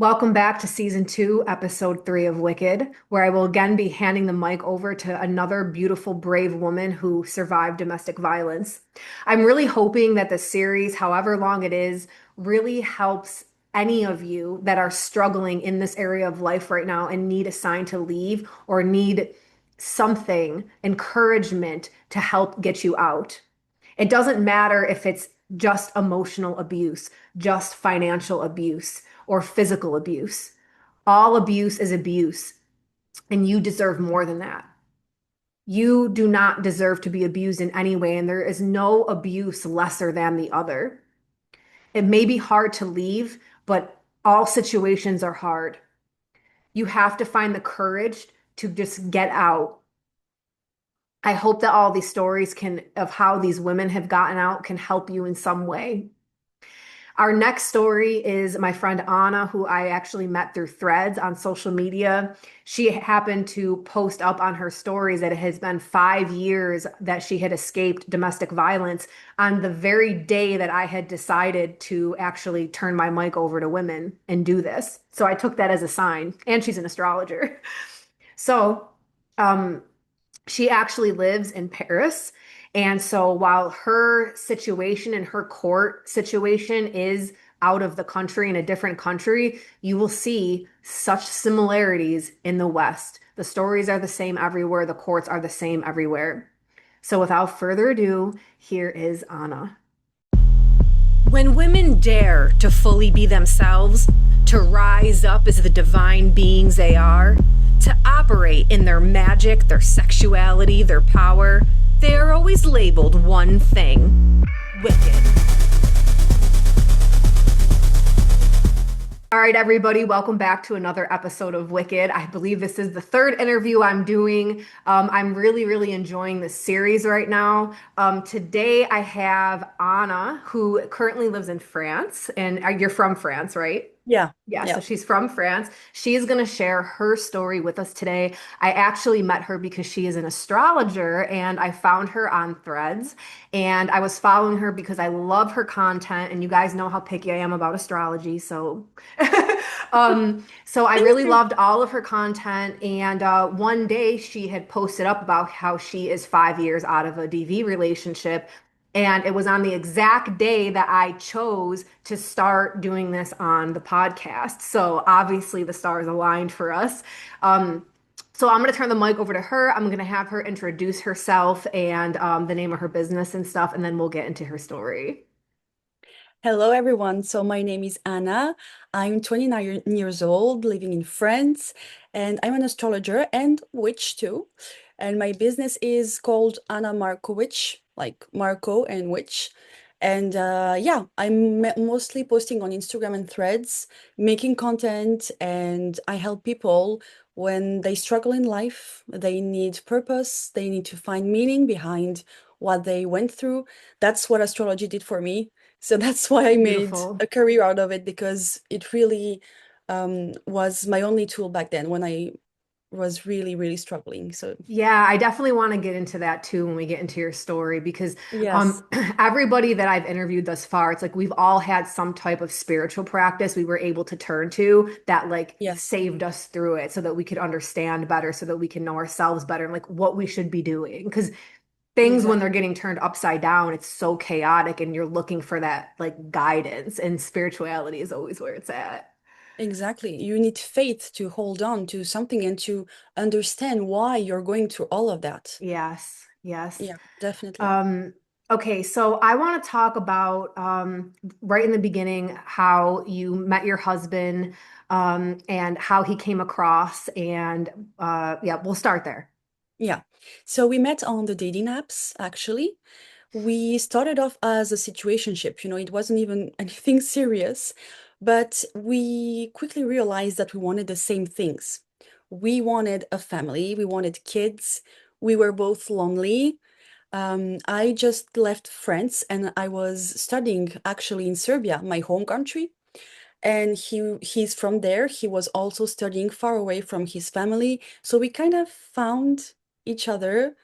Welcome back to season two, episode three of Wicked, where I will again be handing the mic over to another beautiful, brave woman who survived domestic violence. I'm really hoping that the series, however long it is, really helps any of you that are struggling in this area of life right now and need a sign to leave or need something, encouragement to help get you out. It doesn't matter if it's just emotional abuse, just financial abuse, or physical abuse. All abuse is abuse, and you deserve more than that. You do not deserve to be abused in any way, and there is no abuse lesser than the other. It may be hard to leave, but all situations are hard. You have to find the courage to just get out. I hope that all these stories of how these women have gotten out can help you in some way. Our next story is my friend Anna, who I actually met through threads on social media. She happened to post up on her stories that it has been 5 years that she had escaped domestic violence on the very day that I had decided to actually turn my mic over to women and do this. So I took that as a sign, and she's an astrologer. So, um, she actually lives in Paris. And so while her situation and her court situation is out of the country in a different country, you will see such similarities in the West. The stories are the same everywhere, the courts are the same everywhere. So without further ado, here is Anna. When women dare to fully be themselves, to rise up as the divine beings they are, to operate in their magic, their sexuality, their power, they are always labeled one thing: wicked. All right, everybody, welcome back to another episode of Wicked. I believe this is the third interview I'm doing. I'm really, really enjoying this series right now. Today, I have Anna, who currently lives in France, and you're from France, right? Yeah, Yeah, so yeah. she's from France. She's going to share her story with us today. I actually met her because she is an astrologer and I found her on Threads. And I was following her because I love her content. And you guys know how picky I am about astrology. So, so I Thank really you. loved all of her content. And one day she had posted up about how she is 5 years out of a DV relationship. And it was on the exact day that I chose to start doing this on the podcast. So obviously the stars aligned for us. Um, so I'm going to turn the mic over to her. I'm going to have her introduce herself and the name of her business and stuff, and then we'll get into her story. Hello, everyone. So my name is Anna. I'm 29 years old, living in France, and I'm an astrologer and witch too. And my business is called Anna Marco Witch, like Marco and Witch. And yeah, I'm mostly posting on Instagram and Threads, making content, and I help people when they struggle in life. They need purpose, they need to find meaning behind what they went through. That's what astrology did for me. So that's why I made Beautiful. a career out of it because it really was my only tool back then when I was really, really struggling. So, Yeah, I definitely want to get into that too when we get into your story because yes, everybody that I've interviewed thus far, it's like we've all had some type of spiritual practice we were able to turn to that like yes, saved us through it so that we could understand better, so that we can know ourselves better and like what we should be doing. Because things when they're exactly. getting turned upside down, it's so chaotic and you're looking for that like guidance, and spirituality is always where it's at. Exactly. You need faith to hold on to something and to understand why you're going through all of that. Yes, yes. Yeah, definitely. Um, okay, so I want to talk about right in the beginning how you met your husband and how he came across, and yeah, we'll start there. Yeah. So we met on the dating apps, actually. We started off as a situationship, it wasn't even anything serious, but we quickly realized that we wanted the same things. We wanted a family, we wanted kids, we were both lonely. I just left France and I was studying actually in Serbia, my home country. And he's from there. He was also studying far away from his family. So we kind of found each other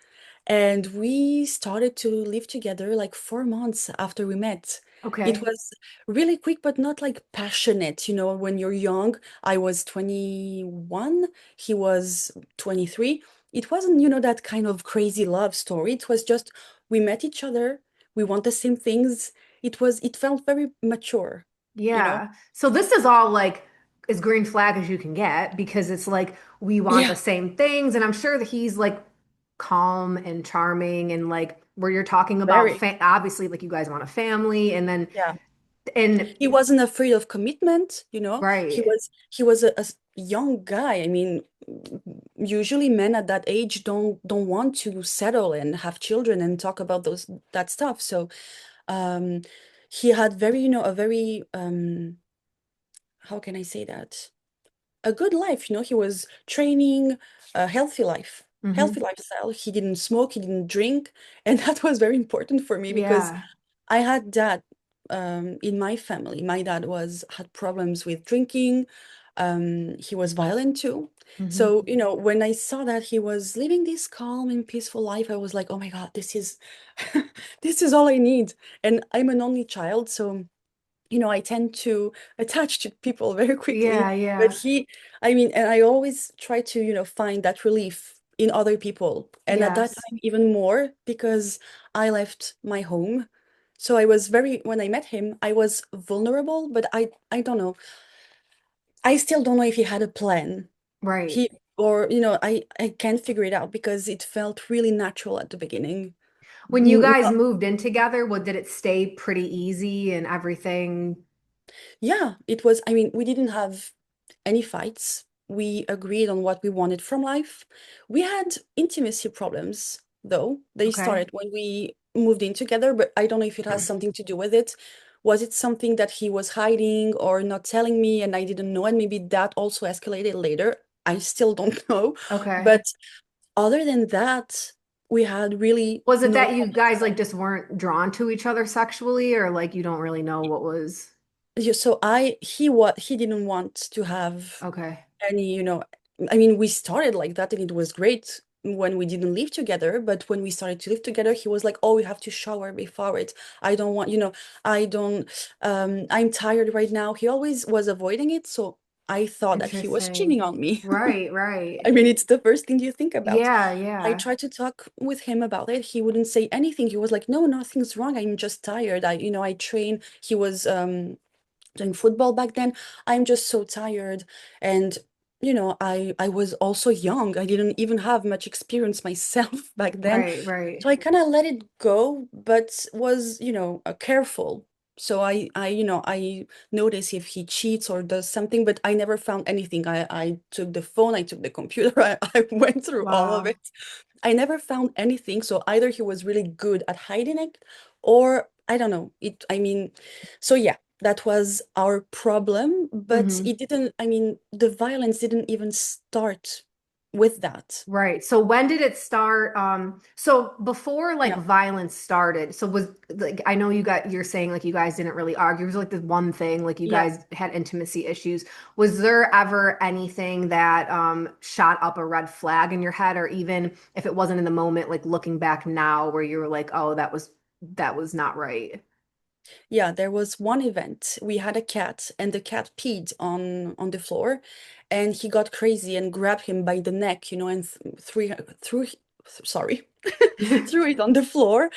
and we started to live together like 4 months after we met. It Okay. was really quick, but not like passionate. You know, when you're young, I was 21, he was 23. It wasn't, that kind of crazy love story. It was just we met each other, we want the same things. It felt very mature, you know? Yeah. So this is all like as green flag as you can get because it's like we want the Yeah, same things. And I'm sure that he's like calm and charming and like where you're talking about very. fa obviously like you guys want a family and Yeah. and He wasn't afraid of commitment, He right. was he was a young guy. I mean, usually men at that age don't want to settle and have children and talk about that stuff. So, um, he had a very how can I say that? A good life, He was training a healthy Hmm. lifestyle. He didn't smoke, he didn't drink, and that was very important for me because Yeah. I had that in my family. My dad was had problems with drinking. He was violent too. Hmm. So, when I saw that he was living this calm and peaceful life, I was like, oh my God, this is this is all I need. And I'm an only child, so I tend to attach to people very quickly. Yeah, But yeah. I mean, and I always try to, find that relief in other people. And at that Yes. time, even more because I left my home. So when I met him, I was vulnerable, but I don't know. I still don't know if he had a plan. Right. He, or, I can't figure it out because it felt really natural at the beginning. When you N- guys moved in together, what did it stay pretty easy and everything? Yeah, it was. I mean, we didn't have any fights. We agreed on what we wanted from life. We had intimacy problems, though. They Okay. started when we moved in together, but I don't know if it has something to do with it. Was it something that he was hiding or not telling me and I didn't know? And maybe that also escalated later. I still don't know. Okay. But other than that, we had really Was it no that you problems guys at like all. just weren't drawn to each other sexually or like you don't really know what was? Yeah, so he didn't want to have Okay. any, I mean, we started like that and it was great when we didn't live together, but when we started to live together, he was like, "Oh, we have to shower before it. I don't want, I don't, I'm tired right now." He always was avoiding it, so I thought that he was Interesting. cheating on me. Right, I right. mean, it's the first thing you think about. Yeah, I yeah. tried to talk with him about it. He wouldn't say anything. He was like, "No, nothing's wrong. I'm just tired. I train." He was doing football back then. I'm just so tired. And I was also young. I didn't even have much experience myself back then. Right, right. So I kind of let it go, but was, careful. So I notice if he cheats or does something, but I never found anything. I took the phone, I took the computer, I went through all of Wow. it. I never found anything. So either he was really good at hiding it, or I don't know. I mean, so yeah, that was our problem, but Hmm. it didn't, I mean, the violence didn't even start with that. Right. So when did it start? So before like Yeah. violence started, so was like I know you're saying like you guys didn't really argue. It was like the one thing, like you Yeah. guys had intimacy issues. Was there ever anything that shot up a red flag in your head, or even if it wasn't in the moment, like looking back now where you were like, oh, that was not right. Yeah, there was one event. We had a cat and the cat peed on the floor and he got crazy and grabbed him by the neck, and sorry, threw it on the floor.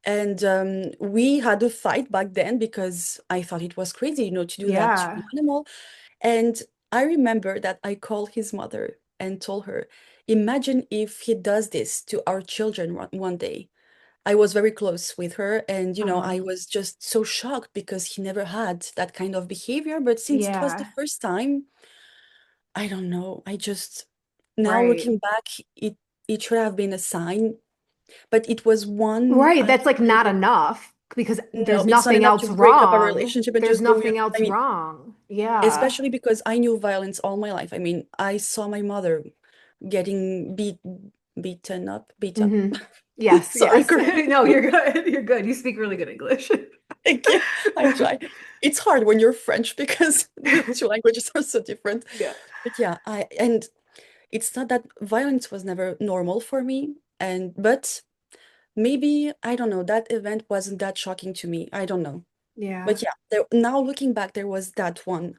And we had a fight back then because I thought it was crazy, to do that to an Yeah. animal. And I remember that I called his mother and told her, imagine if he does this to our children one day. I was very close with her, and Uh-huh. I was just so shocked because he never had that kind of behavior. But since it was the Yeah. first time, I don't know. I just now Right. looking back, it should have been a sign, but it was one Right. I That's like not think enough because no, there's it's not nothing enough to else break up a wrong. relationship and There's just go, nothing I else mean, wrong. Yeah. especially because I knew violence all my life. I mean, I saw my mother getting beat up. Hmm. Yes, Sorry, yes. correct. No, you're good. You're good. You speak really good English. Thank you. I try. It's hard when you're French because the two languages are so different. Yeah. But yeah, and it's not that violence was never normal for me. But maybe, I don't know, that event wasn't that shocking to me. I don't know. Yeah. But yeah, now looking back, there was that one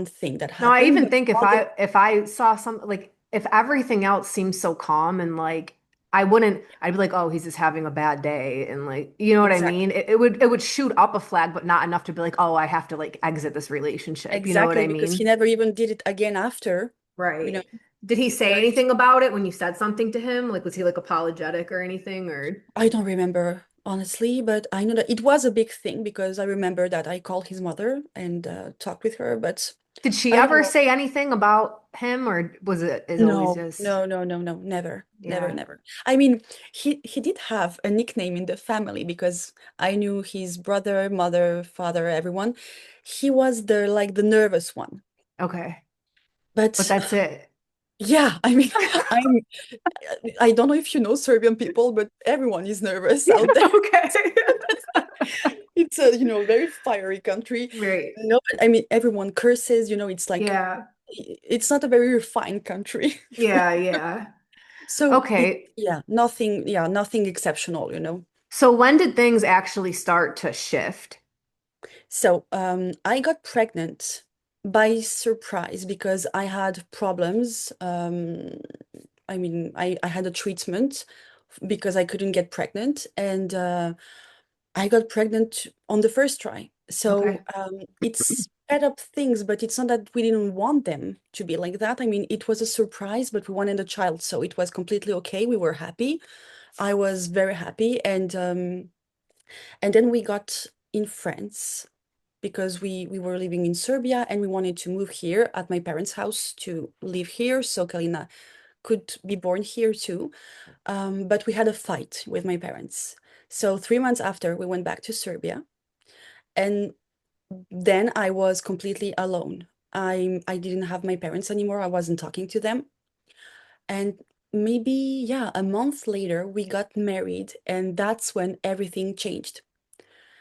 thing that No, I happened, even but think other if I saw some like if everything else seems so calm and like I wouldn't I'd be like, oh, he's just having a bad day and like you know what I exactly mean? It would shoot up a flag, but not enough to be like, oh, I have to like exit this relationship. You know what exactly I because he mean? never even did it again after, you know. Right. Did he say Very, anything about it when you said something to him? Like was he like apologetic or anything or I don't remember honestly, but I know that it was a big thing because I remember that I called his mother and talked with her, but did she I don't ever know. say anything about him or was it is always No, just no, no, no, no, never, never, yeah. never. I mean, he did have a nickname in the family because I knew his brother, mother, father, everyone. He was the like the nervous one. Okay. But But that's it. yeah, I mean, I'm I don't know if you know Serbian people, but everyone is nervous Yeah, out there. okay. It's a, very fiery country. Right. No, I mean, everyone curses, it's like Yeah. it's not a very refined country. Yeah, yeah. So Okay. yeah, nothing exceptional. So when did things actually start to shift? So I got pregnant by surprise because I had problems. I mean, I had a treatment because I couldn't get pregnant, and I got pregnant on the first try. So Okay. it's sped up things, but it's not that we didn't want them to be like that. I mean, it was a surprise, but we wanted a child, so it was completely okay. We were happy. I was very happy, and then we got in France because we were living in Serbia and we wanted to move here at my parents' house to live here so Kalina could be born here too. But we had a fight with my parents. So 3 months after, we went back to Serbia, and then I was completely alone. I didn't have my parents anymore. I wasn't talking to them. And maybe, yeah, a month later, we got married, and that's when everything changed.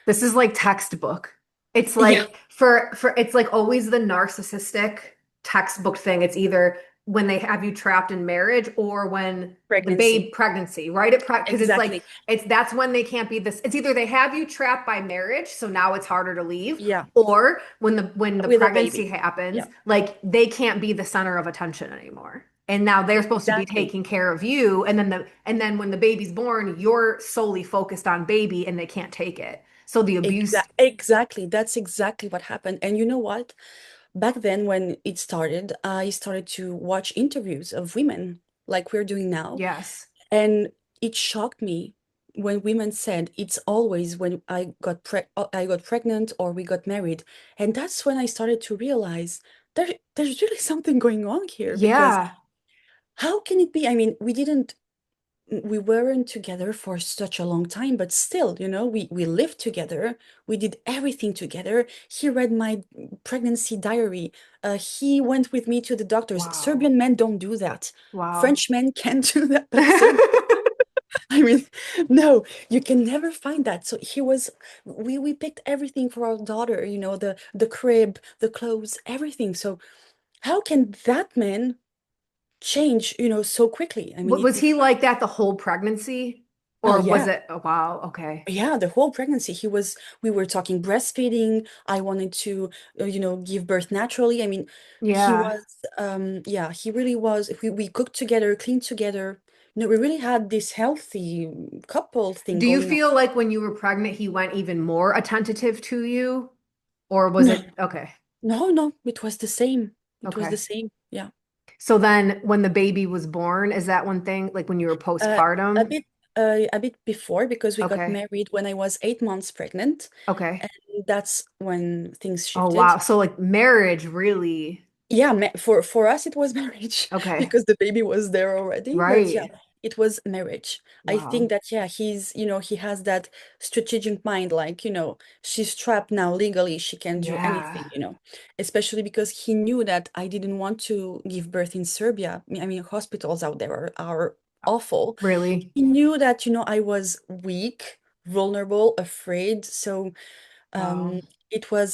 This is like textbook. It's Yeah, like for it's like always the narcissistic textbook thing. It's either when they have you trapped in marriage or when the pregnancy. babe pregnancy, right? Because it's like Exactly. that's when they can't be this. It's either they have you trapped by marriage, so now it's harder to leave, Yeah, or when the with a pregnancy baby. happens, Yeah, like they can't be the center of attention anymore. And now they're supposed to be exactly. taking care of you, and then when the baby's born, you're solely focused on baby and they can't take it. So the abuse, Exactly. That's exactly what happened. And you know what? Back then, when it started, I started to watch interviews of women like we're doing now. yes. And it shocked me when women said it's always when I got pregnant or we got married. And that's when I started to realize there's really something going on here because Yeah. how can it be? I mean, we weren't together for such a long time, but still, we lived together. We did everything together. He read my pregnancy diary. He went with me to the doctors. Wow. Serbian men don't do that. Wow. French men can't do that, but Serbian, I mean, no, you can never find that. So we picked everything for our daughter, the crib, the clothes, everything. So how can that man change, so quickly? I mean, Was he like that the whole pregnancy? oh Or was yeah. it, oh, wow, okay. Yeah, the whole pregnancy, we were talking breastfeeding. I wanted to, give birth naturally. I mean, he Yeah. was, yeah, he really was. We cooked together, cleaned together. We really had this healthy couple thing Do you going on. feel like when you were pregnant, he went even more attentive to you? Or was No, it, okay, no, no, it was the same. It was the okay. same. Yeah. So then when the baby was born, is that one thing, like when you were Uh, a postpartum? bit, a bit before because we got Okay, married when I was 8 months pregnant, okay. and that's when things Oh, shifted. wow. So like marriage really, Yeah, for us it was marriage okay, because the baby was there already. But yeah, right. it was marriage. I think Wow. that yeah, he has that strategic mind. Like she's trapped now legally. She can do Yeah. anything. Especially because he knew that I didn't want to give birth in Serbia. I mean, hospitals out there are awful. Really? He knew that I was weak, vulnerable, afraid. So Wow. um,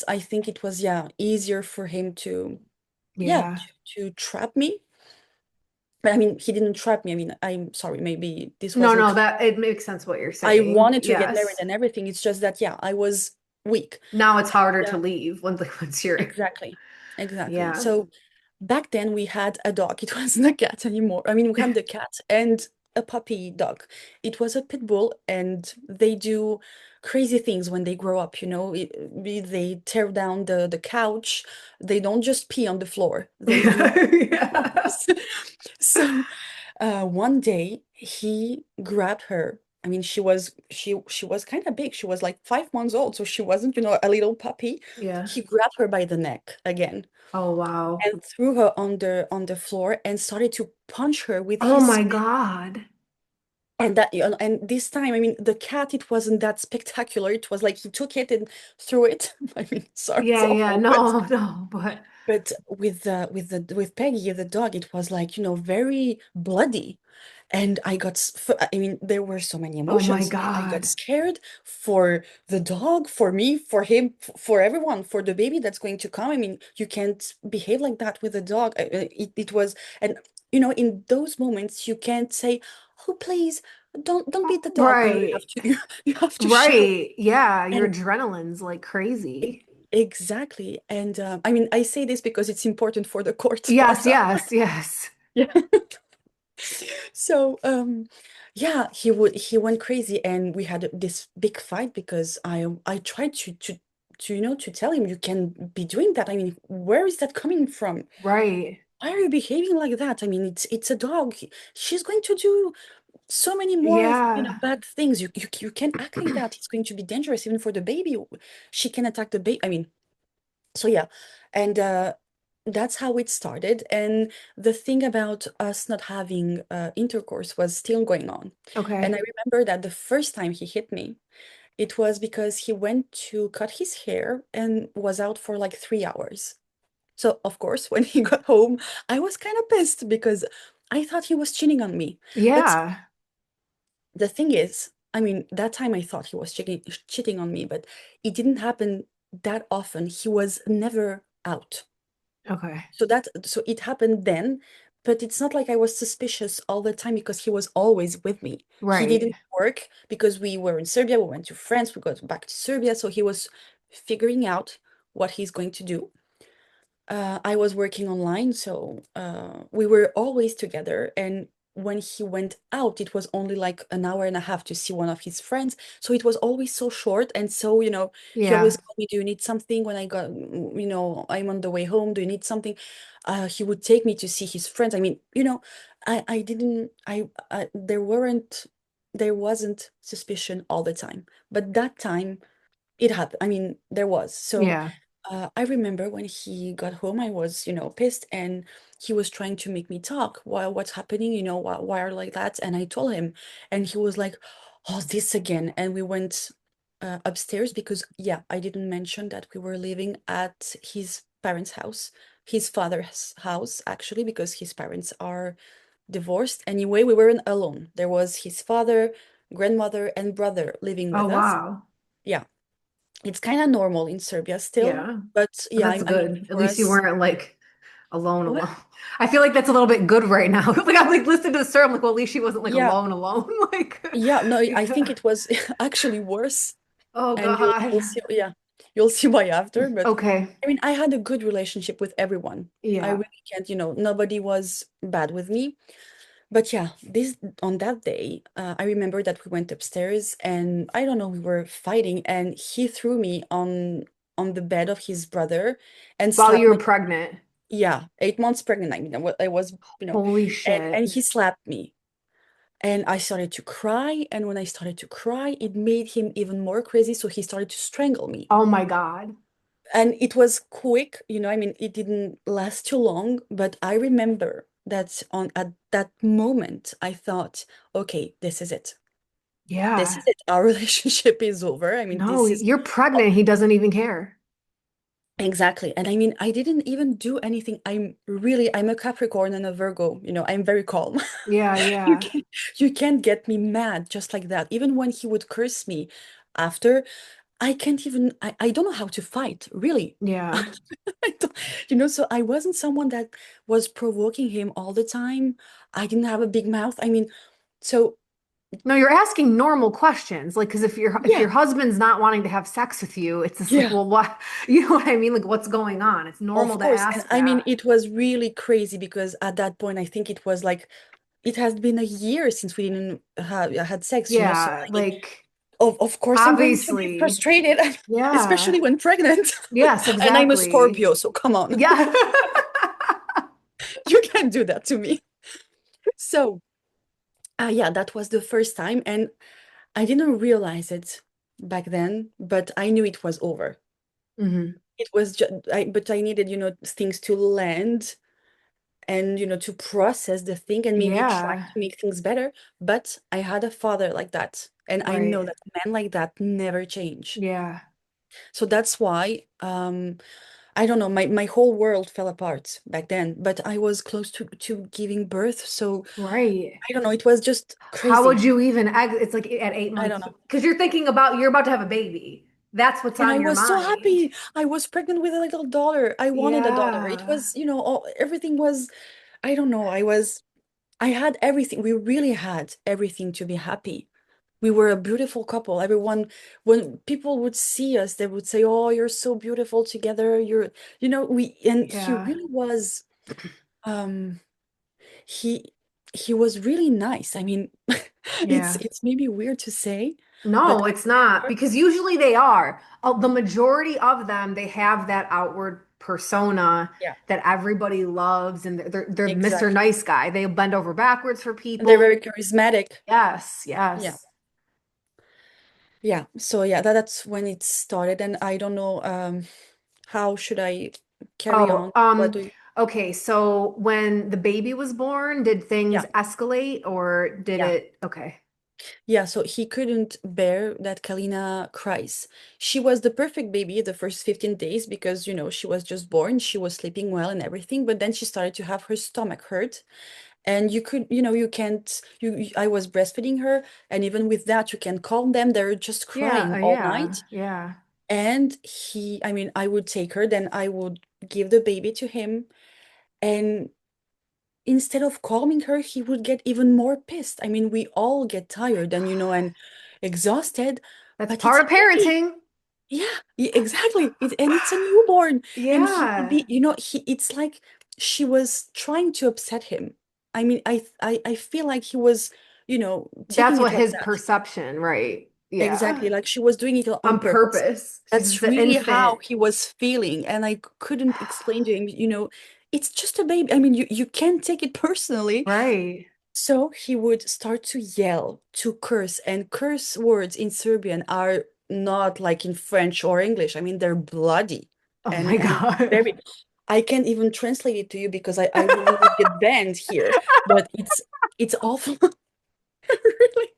I think it was yeah easier for him to yeah, Yeah. to trap me. But I mean, he didn't trap me. I mean, I'm sorry, maybe this No, wasn't no, clear. that it makes sense what you're I saying. wanted to get married Yes. and everything. It's just that, yeah, I was. week. Now it's harder Yeah, to leave once you're, exactly. Exactly. yeah. So back then we had a dog. It wasn't a cat anymore. I mean, we had the cat and a puppy dog. It was a pit bull, and they do crazy things when they grow up, you know. They tear down the couch. They don't just pee on the floor. They do all Yeah. so one day he grabbed her. I mean, she was kind of big. She was like 5 months old, so she wasn't, you know, a little puppy. Yeah. He grabbed her by the neck again Oh, wow. and threw her on the floor and started to punch her with Oh his my God. and that and this time, I mean, the cat, it wasn't that spectacular. It was like he took it and threw it. I mean, sorry, it's Yeah, yeah. awful, but No, no, but with Peggy, the dog, it was like, you know, very bloody. And I mean, there were so many oh my emotions. I got God. scared for the dog, for me, for him, for everyone, for the baby that's going to come. I mean, you can't behave like that with a dog. It was, and you know, in those moments, you can't say, "Oh, please, don't beat the dog." You know, you have Right. to you have to shout. Right. Yeah, your And adrenaline's like e- crazy. exactly. And I mean, I say this because it's important for the court Yes, part. yes, yes. Yeah. So, yeah, he went crazy, and we had this big fight because I tried to you know to tell him you can be doing that. I mean, where is that coming from? Right. Why are you behaving like that? I mean, it's a dog. She's going to do so many more, you know, Yeah. bad things. You can't act like that. It's going to be dangerous even for the baby. She can attack the baby. I mean, so yeah, and that's how it started. And the thing about us not having intercourse was still going on. And I Okay. remember that the first time he hit me, it was because he went to cut his hair and was out for like 3 hours. So of course, when he got home, I was kind of pissed because I thought he was cheating on me. But Yeah. the thing is, I mean, that time I thought he was cheating on me, but it didn't happen that often. He was never out. Okay. So it happened then, but it's not like I was suspicious all the time because he was always with me. He Right. didn't work because we were in Serbia, we went to France, we got back to Serbia, so he was figuring out what he's going to do. I was working online, so we were always together. And when he went out, it was only like an hour and a half to see one of his friends. So it was always so short. And so, you know, he always Yeah. called me, "Do you need something?" When I got, you know, I'm on the way home, "Do you need something?" He would take me to see his friends. I mean, you know, I didn't, there wasn't suspicion all the time. But that time it happened. I mean, there was. So Yeah. I remember when he got home, I was, you know, pissed, and he was trying to make me talk. What's happening? You know, why are like that? And I told him, and he was like, "Oh, this again." And we went upstairs because, yeah, I didn't mention that we were living at his parents' house, his father's house, actually, because his parents are divorced. Anyway, we weren't alone. There was his father, grandmother, and brother living Oh, with us. wow. Yeah, it's kind of normal in Serbia still, Yeah. but yeah, That's I mean, good. At for least you us, weren't like alone, what? alone. I feel like that's a little bit good right now. Like I'm like listening to the story. I'm like, well, at least she wasn't like Yeah, alone, alone. Like, yeah, no, I think yeah. it was actually worse, Oh and God. you'll see, yeah, you'll see why after. But Okay. I mean, I had a good relationship with everyone. I Yeah. really can't, you know, nobody was bad with me. But yeah, this on that day, I remember that we went upstairs, and I don't know, we were fighting, and he threw me on the bed of his brother and While slapped you were me. pregnant. Yeah, 8 months pregnant. I mean, I was, you know, Holy and shit. he slapped me. And I started to cry. And when I started to cry, it made him even more crazy. So he started to strangle me. Oh my God. And it was quick, you know, I mean, it didn't last too long, but I remember that on at that moment, I thought, okay, this is it. This Yeah. is it. Our relationship is over. I mean, No, this is you're pregnant. He doesn't even care. exactly. And I mean, I didn't even do anything. I'm a Capricorn and a Virgo, you know, I'm very calm. Yeah, You yeah. can't, you can't get me mad just like that. Even when he would curse me after, I can't even, I don't know how to fight, really. Yeah. I don't, you know, so I wasn't someone that was provoking him all the time. I didn't have a big mouth. I mean, so. No, you're asking normal questions. Like, because if your Yeah, husband's not wanting to have sex with you, it's just like, yeah, well, what? You know what I mean? Like, what's going on? It's normal of to course. And ask I mean, that. it was really crazy because at that point, I think it was like it has been a year since we didn't have had sex, you know. So Yeah, I mean, like of course, I'm going to be obviously. frustrated, Yeah. especially when pregnant. Yes, And I'm a exactly. Scorpio, so come on, Yeah. you can't do that to me. So, yeah, that was the first time, and I didn't realize it back then, but I knew it was over. hmm It was just, but I needed, things to land and, to process the thing and maybe try Yeah. to make things better. But I had a father like that, and I know Right. that men like that never change. Yeah. So that's why, I don't know, my whole world fell apart back then, but I was close to giving birth. So Right. I don't know, it was just How would crazy. you even it's like at eight I don't months know. because you're about to have a baby. That's what's And I on your was so mind. happy. I was pregnant with a little daughter. I wanted a daughter. It Yeah. was, everything was, I don't know, I had everything. We really had everything to be happy. We were a beautiful couple. Everyone, when people would see us, they would say, "Oh, you're so beautiful together." And he Yeah. really was, um, he, he was really nice. I mean, Yeah. it's maybe weird to say, but No, I it's not never, because usually they are. The majority of them, they have that outward persona yeah, that everybody loves and they're Mr. exactly. Nice Guy. They bend over backwards for And they're people. very charismatic. Yes, Yeah. yes. Yeah, so yeah, that's when it started, and I don't know how should I carry Oh, on? What do you? okay. So when the baby was born, did things Yeah, escalate or did yeah, it? Okay. yeah. So he couldn't bear that Kalina cries. She was the perfect baby the first 15 days because she was just born, she was sleeping well and everything, but then she started to have her stomach hurt, and you can't. I was breastfeeding her, and even with that, you can calm them. They're just Yeah, crying all yeah, night. yeah. And I mean, I would take her, then I would give the baby to him. And instead of calming her, he would get even more pissed. I mean, we all get tired and exhausted, That's but it's part a of baby. parenting. Yeah, exactly. And it's a newborn. And he would Yeah. be, it's like she was trying to upset him. I mean, I feel like he was, That's taking it what like his that. perception, right? Yeah. Exactly, like she was doing it on On purpose. purpose. She's That's just an really how infant. he was feeling, and I couldn't explain to him, it's just a baby. I mean, you can't take it personally. Right. So he would start to yell, to curse, and curse words in Serbian are not like in French or English. I mean, they're bloody, Oh and my and it's God. very. I can't even translate it to you because we would get banned here. But it's awful. Really,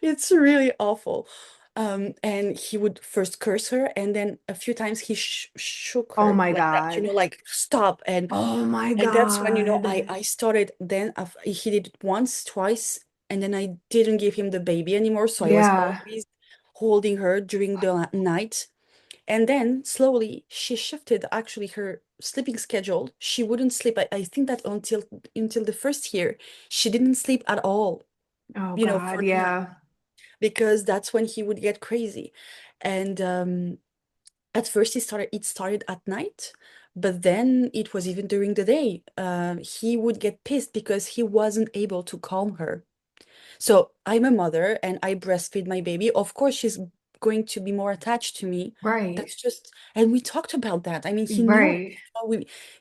it's really awful. And he would first curse her, and then a few times he shook Oh her my like that, God. like stop. And Oh my and that's when God. I started. Then he did it once, twice, and then I didn't give him the baby anymore. So I was Yeah. always holding her during the night. And then slowly she shifted actually her sleeping schedule. She wouldn't sleep. I think that until the first year, she didn't sleep at all, Oh God. for the night Yeah. because that's when he would get crazy. And at first it started at night, but then it was even during the day. He would get pissed because he wasn't able to calm her. So I'm a mother and I breastfeed my baby. Of course, she's going to be more attached to me. Right. That's just, and we talked about that. I mean, he knew it. Right.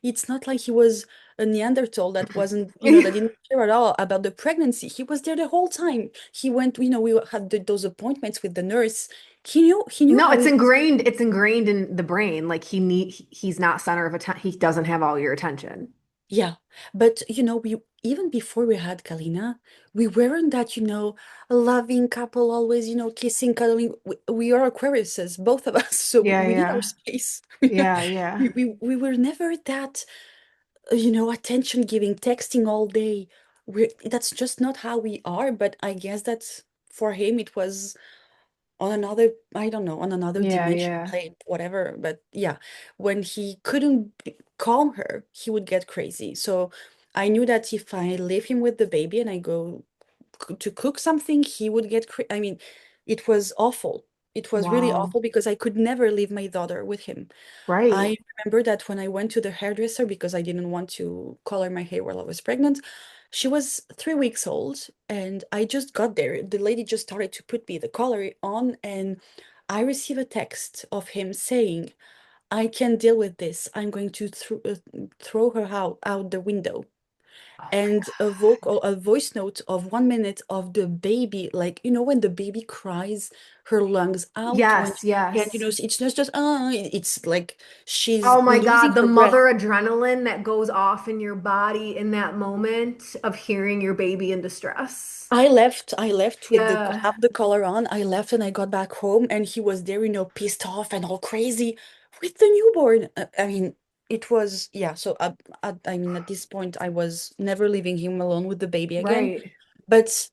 It's not like he was a Neanderthal that wasn't, that didn't care at all about the pregnancy. He was there the whole time. He went, we had those appointments with the nurse. He knew No, how it's it was. ingrained. It's ingrained in the brain. Like he's not center of attention. He doesn't have all your attention. Yeah, but we even before we had Kalina, we weren't that, a loving couple, always, kissing, cuddling. We are Aquariuses, both of us, so Yeah, we need our yeah. space. Yeah, yeah. We were never that, attention giving, texting all day. That's just not how we are, but I guess that for him it was on another, I don't know, on another Yeah, dimension, yeah. plane, whatever. But yeah, when he couldn't calm her, he would get crazy. So I knew that if I leave him with the baby and I go to cook something, he would get I mean, it was awful. It was really Wow. awful because I could never leave my daughter with him. I Right. remember that when I went to the hairdresser because I didn't want to color my hair while I was pregnant, she was 3 weeks old, and I just got there. The lady just started to put me the collar on, and I received a text of him saying, I can deal with this. I'm going to throw her out the window. Oh my And God. a voice note of 1 minute of the baby, like, when the baby cries her lungs out when Yes, she can't, yes. it's not just, it's like she's Oh my losing God, the her mother breath. adrenaline that goes off in your body in that moment of hearing your baby in distress. I left with the Yeah. have the collar on. I left and I got back home and he was there, pissed off and all crazy with the newborn. I mean, it was, yeah. So I mean, at this point, I was never leaving him alone with the baby again. Right. But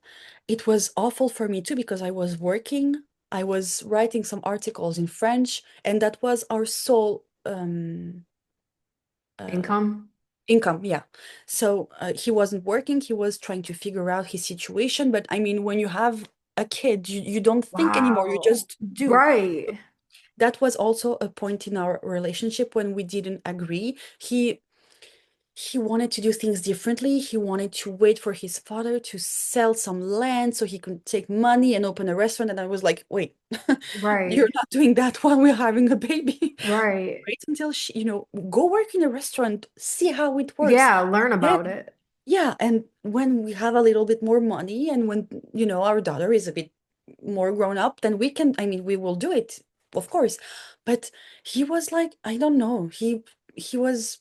it was awful for me too because I was working. I was writing some articles in French, and that was our sole uh, Income. income, yeah. So he wasn't working, he was trying to figure out his situation. But I mean, when you have a kid, you don't think anymore, you Wow. just do. Right. That was also a point in our relationship when we didn't agree. He wanted to do things differently. He wanted to wait for his father to sell some land so he could take money and open a restaurant. And I was like, wait, you're Right. not doing that while we're having a baby. Right. Wait until go work in a restaurant, see how it works. Yeah, learn Get, about it. yeah. And when we have a little bit more money and when, our daughter is a bit more grown up, then I mean, we will do it, of course. But he was like, I don't know. He was,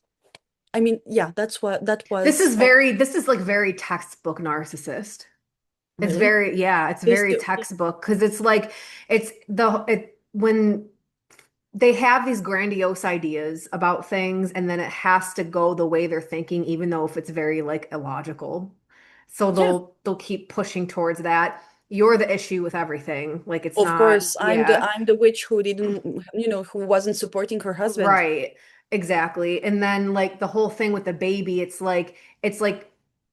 I mean, yeah, that was This is like very textbook narcissist. It's really. very, yeah, it's Please very do. textbook because it's like when they have these grandiose ideas about things and then it has to go the way they're thinking, even though if it's very like illogical. So Yeah, they'll keep pushing towards that. You're the issue with everything. Like it's of not, course. yeah. I'm the witch who didn't, who wasn't supporting her husband. Right. Exactly. And then like the whole thing with the baby, it's like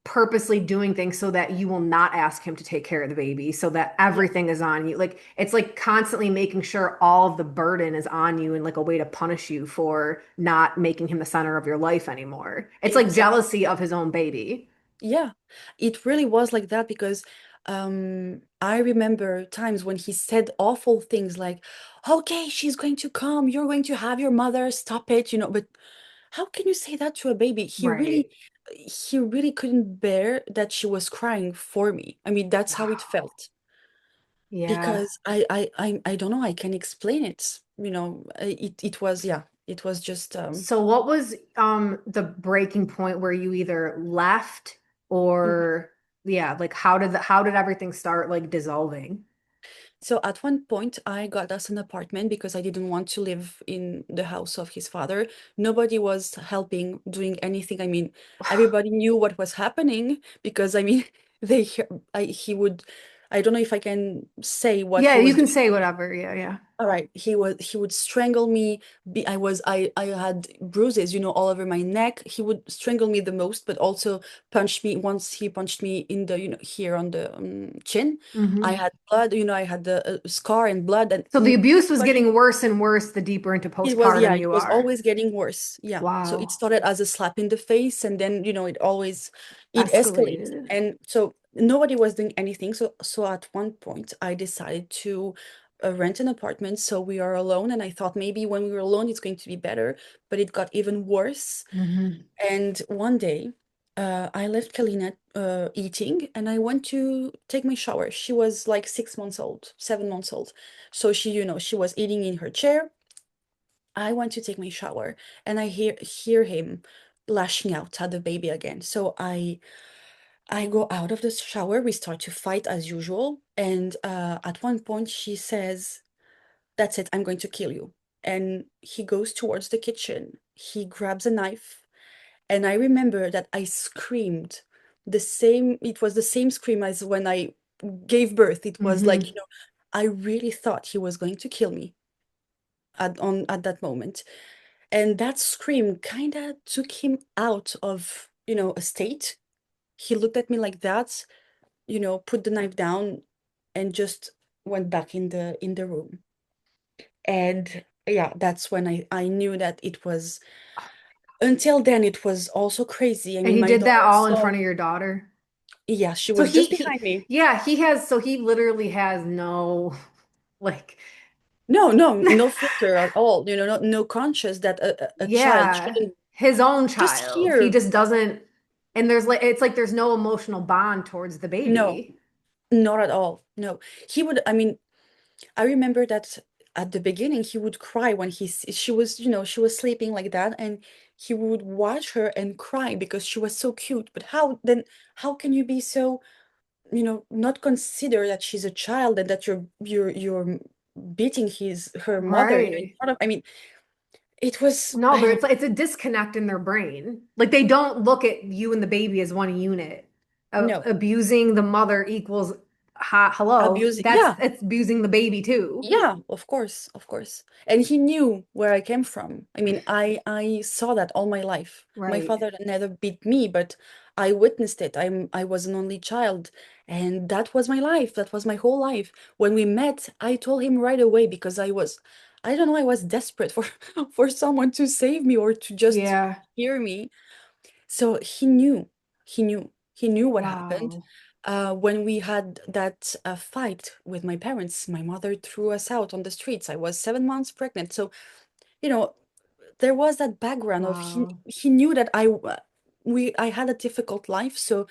purposely doing things so that you will not ask him to take care of the baby, so that Yeah, everything is on you. Like it's like constantly making sure all of the burden is on you and like a way to punish you for not making him the center of your life anymore. It's like exactly. jealousy of his own baby. Yeah, it really was like that because I remember times when he said awful things like, okay, she's going to come, you're going to have your mother, stop it, but how can you say that to a baby? Right. He really couldn't bear that she was crying for me. I mean, that's how it Wow. felt. Yeah. Because I don't know, I can explain it. It was, yeah, it was just So what was the breaking point where you either left mhm. or yeah, like how did everything start like dissolving? So at one point I got us an apartment because I didn't want to live in the house of his father. Nobody was helping, doing anything. I mean, everybody knew what was happening because I mean, they he- I he would I don't know if I can say what Yeah, he you was can doing. say whatever. Yeah, yeah. All right, he would strangle me. I had bruises, all over my neck. He would strangle me the most, but also punch me. Once he punched me in the, here on the chin. I Hmm. had blood, I had a scar and blood, and So the abuse was everybody. getting worse and worse the deeper into Yeah, postpartum it you was are. always getting worse. Yeah. So it Wow. started as a slap in the face, and then, it escalates. Escalated. And so nobody was doing anything. So at one point, I decided to rent an apartment. So we are alone. And I thought maybe when we were alone, it's going to be better, but it got even worse. Hmm. And one day, I left Kalina eating, and I went to take my shower. She was like 6 months old, 7 months old. So she was eating in her chair. I went to take my shower and I hear him lashing out at the baby again. So I go out of the shower, we start to fight as usual, and at one point she says, "That's it, I'm going to kill you." And he goes towards the kitchen. He grabs a knife, and I remember that I screamed it was the same scream as when I gave birth. It was like, Hmm. I really thought he was going to kill me at that moment. And that scream kind of took him out of, a state. He looked at me like that. put the knife down and just went back in the room. And yeah, that's when I knew that it was, until then it was also crazy. I And mean, he my did that daughter all in saw, front of your daughter. yeah, she So was just behind me. yeah, he has, so he literally has no, like, No, no, no filter at all. No conscious that a child yeah, shouldn't his own just child. He hear. just doesn't, and there's like, it's like there's no emotional bond towards the No, baby. not at all. No, he would. I mean, I remember that at the beginning he would cry when she was, she was sleeping like that, and he would watch her and cry because she was so cute. But how then? How can you be so, not consider that she's a child and that you're beating her mother, in Right. front of. I mean, it was. No, I but don't. it's a disconnect in their brain. Like they don't look at you and the baby as one unit. No. Abusing the mother equals hello. Abusing. Yeah, It's abusing the baby too. yeah, of course, of course. And he knew where I came from. I mean, I saw that all my life. My Right. father never beat me, but I witnessed it. I was an only child, and that was my life. That was my whole life. When we met, I told him right away because I don't know, I was desperate for for someone to save me or to just Yeah. hear me. So he knew what happened. Wow. When we had that fight with my parents, my mother threw us out on the streets. I was 7 months pregnant. So, you know, there was that background of Wow. he knew that I had a difficult life. So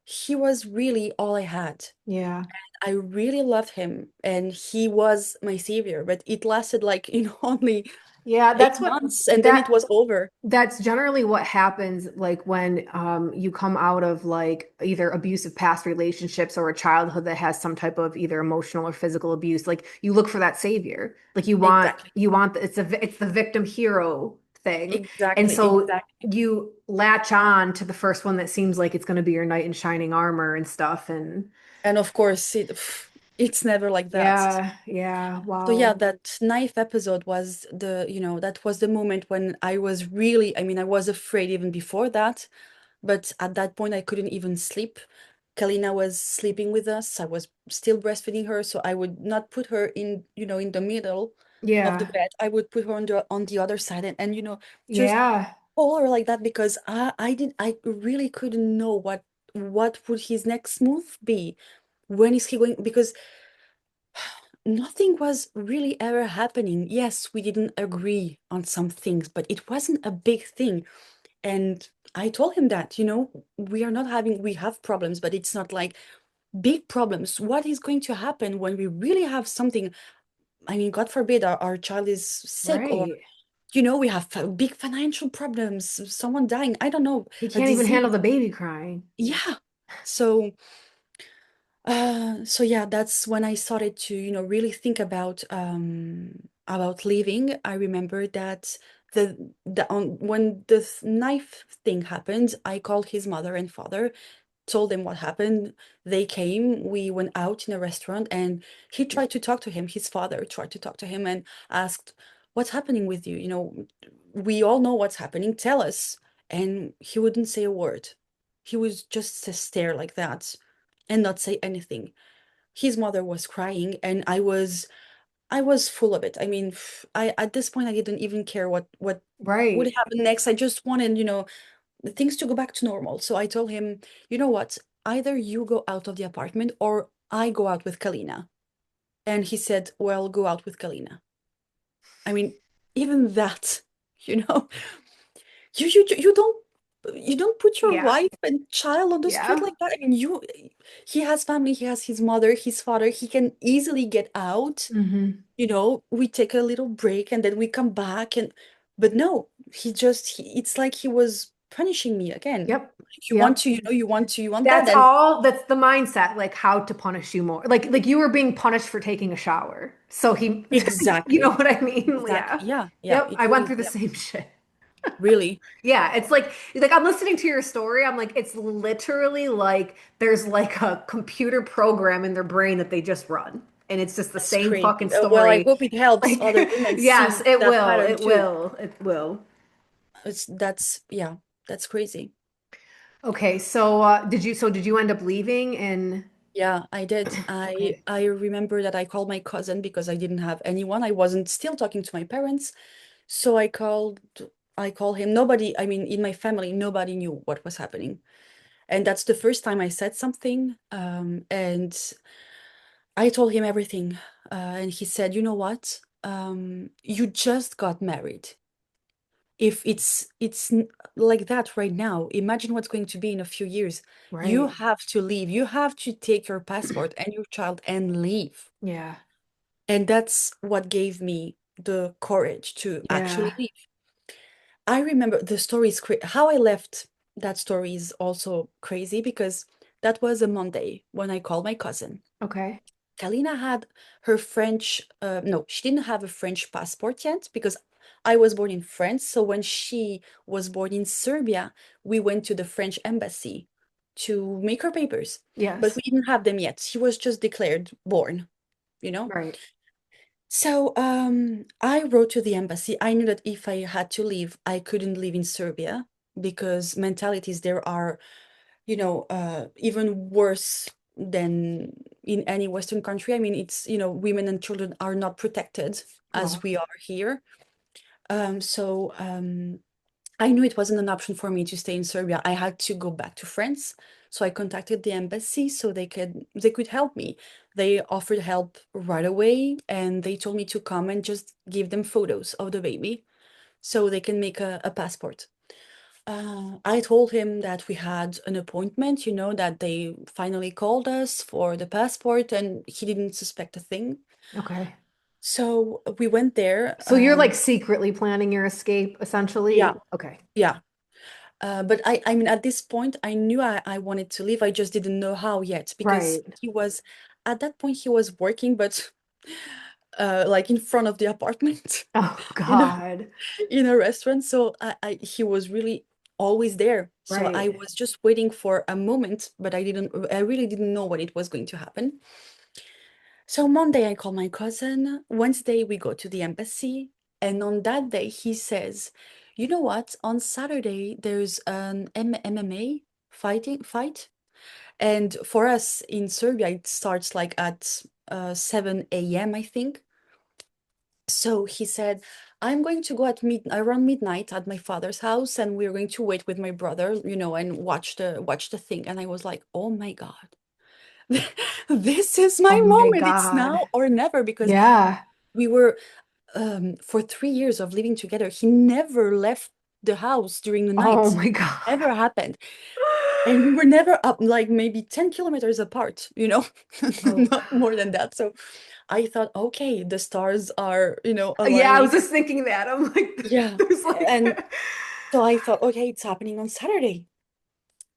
he was really all I had. Yeah. I really loved him and he was my savior, but it lasted like, only Yeah, eight months and then it was over. that's generally what happens like when you come out of like either abusive past relationships or a childhood that has some type of either emotional or physical abuse. Like you look for that savior. Like Exactly. it's the victim hero thing. And Exactly. so Exactly. you latch on to the first one that seems like it's going to be your knight in shining armor and stuff. And And of course, it's never like that. yeah, yeah, So yeah, wow. that ninth episode was that was the moment when I was really, I mean, I was afraid even before that, but at that point I couldn't even sleep. Kalina was sleeping with us. I was still breastfeeding her, so I would not put her in the middle of the Yeah, bed. I would put her on the other side and just yeah, hold her like that because I really couldn't know what would his next move be. When is he going? Because nothing was really ever happening. Yes, we didn't agree on some things, but it wasn't a big thing. And I told him that, we have problems, but it's not like big problems. What is going to happen when we really have something? I mean, God forbid our child is sick or, right. we have big financial problems, someone dying, I don't know, He a can't even handle disease. the baby crying. Yeah. So so yeah, that's when I started to, really think about leaving. I remember that when the knife thing happened, I called his mother and father, told them what happened. They came, we went out in a restaurant, and he tried to talk to him. His father tried to talk to him and asked, "What's happening with you? We all know what's happening. Tell us." And he wouldn't say a word. He would just stare like that and not say anything. His mother was crying, and I was full of it. I mean, I at this point I didn't even care what would Right. happen next. I just wanted, things to go back to normal. So I told him, you know what? Either you go out of the apartment or I go out with Kalina. And he said, well, go out with Kalina. I mean, even that, you know, you don't put your Yeah. wife and child on the street Yeah. like that. I mean, he has family, he has his mother, his father, he can easily get out. Hmm. We take a little break and then we come back but no, it's like he was punishing me again. Yep. Like, you want Yep. to, you want that, and That's the mindset, like how to punish you more. Like you were being punished for taking a shower. So he, you know exactly, what I mean? exactly, Yeah. yeah, yeah, Yep. it I went really, through the yeah, same shit. really, Yeah, it's like I'm listening to your story. I'm like, it's literally like there's like a computer program in their brain that they just run. And it's just the that's same crazy. fucking Well, I story. hope it helps Like, other women yes, see it that will. pattern It too. will. It will. That's Yeah, that's crazy. Okay, so did you end up leaving and Yeah, I did. I Okay. I remember that I called my cousin because I didn't have anyone. I wasn't still talking to my parents. So I called him. Nobody, I mean, in my family, nobody knew what was happening. And that's the first time I said something. And I told him everything. And he said, you know what? You just got married. If like that right now, imagine what's going to be in a few years. You Right. have to leave. You have to take your passport and your child and leave. Yeah. And that's what gave me the courage to actually Yeah. leave. I remember the story is how I left. That story is also crazy because that was a Monday when I called my cousin. Okay. Kalina had her French, no, she didn't have a French passport yet because I was born in France. So when she was born in Serbia, we went to the French embassy to make her papers, but we Yes. didn't have them yet. She was just declared born, you know? Right. So I wrote to the embassy. I knew that if I had to leave, I couldn't live in Serbia because mentalities there are, even worse than in any Western country. I mean, women and children are not protected as Wow. we are here. So I knew it wasn't an option for me to stay in Serbia. I had to go back to France. So I contacted the embassy so they could help me. They offered help right away and they told me to come and just give them photos of the baby so they can make a passport. I told him that we had an appointment, that they finally called us for the passport, and he didn't suspect a thing. Okay. So we went there. So you're like secretly planning your escape, Yeah, essentially? Okay. yeah. But I mean, at this point, I knew I wanted to leave. I just didn't know how yet because Right. at that point, he was working, but like in front of the apartment, Oh you know, God. in a restaurant. So he was really always there. So I Right. was just waiting for a moment, but I really didn't know when it was going to happen. So Monday, I call my cousin. Wednesday, we go to the embassy. And on that day, he says, you know what? On Saturday, there's an MMA fight. And for us in Serbia, it starts like at 7 a.m., I think. So he said, I'm going to go around midnight at my father's house, and we're going to wait with my brother, and watch the thing. And I was like, oh my God, this is Oh my my moment. It's God. now or never, because Yeah. we were for 3 years of living together. He never left the house during the Oh night. my God. Never happened. And we were never up like maybe 10 kilometers apart, Oh. not more than that. So I thought, okay, the stars are, Yeah, I aligning. was just thinking that. I'm like, Yeah. there's like, And so I thought, okay, it's happening on Saturday.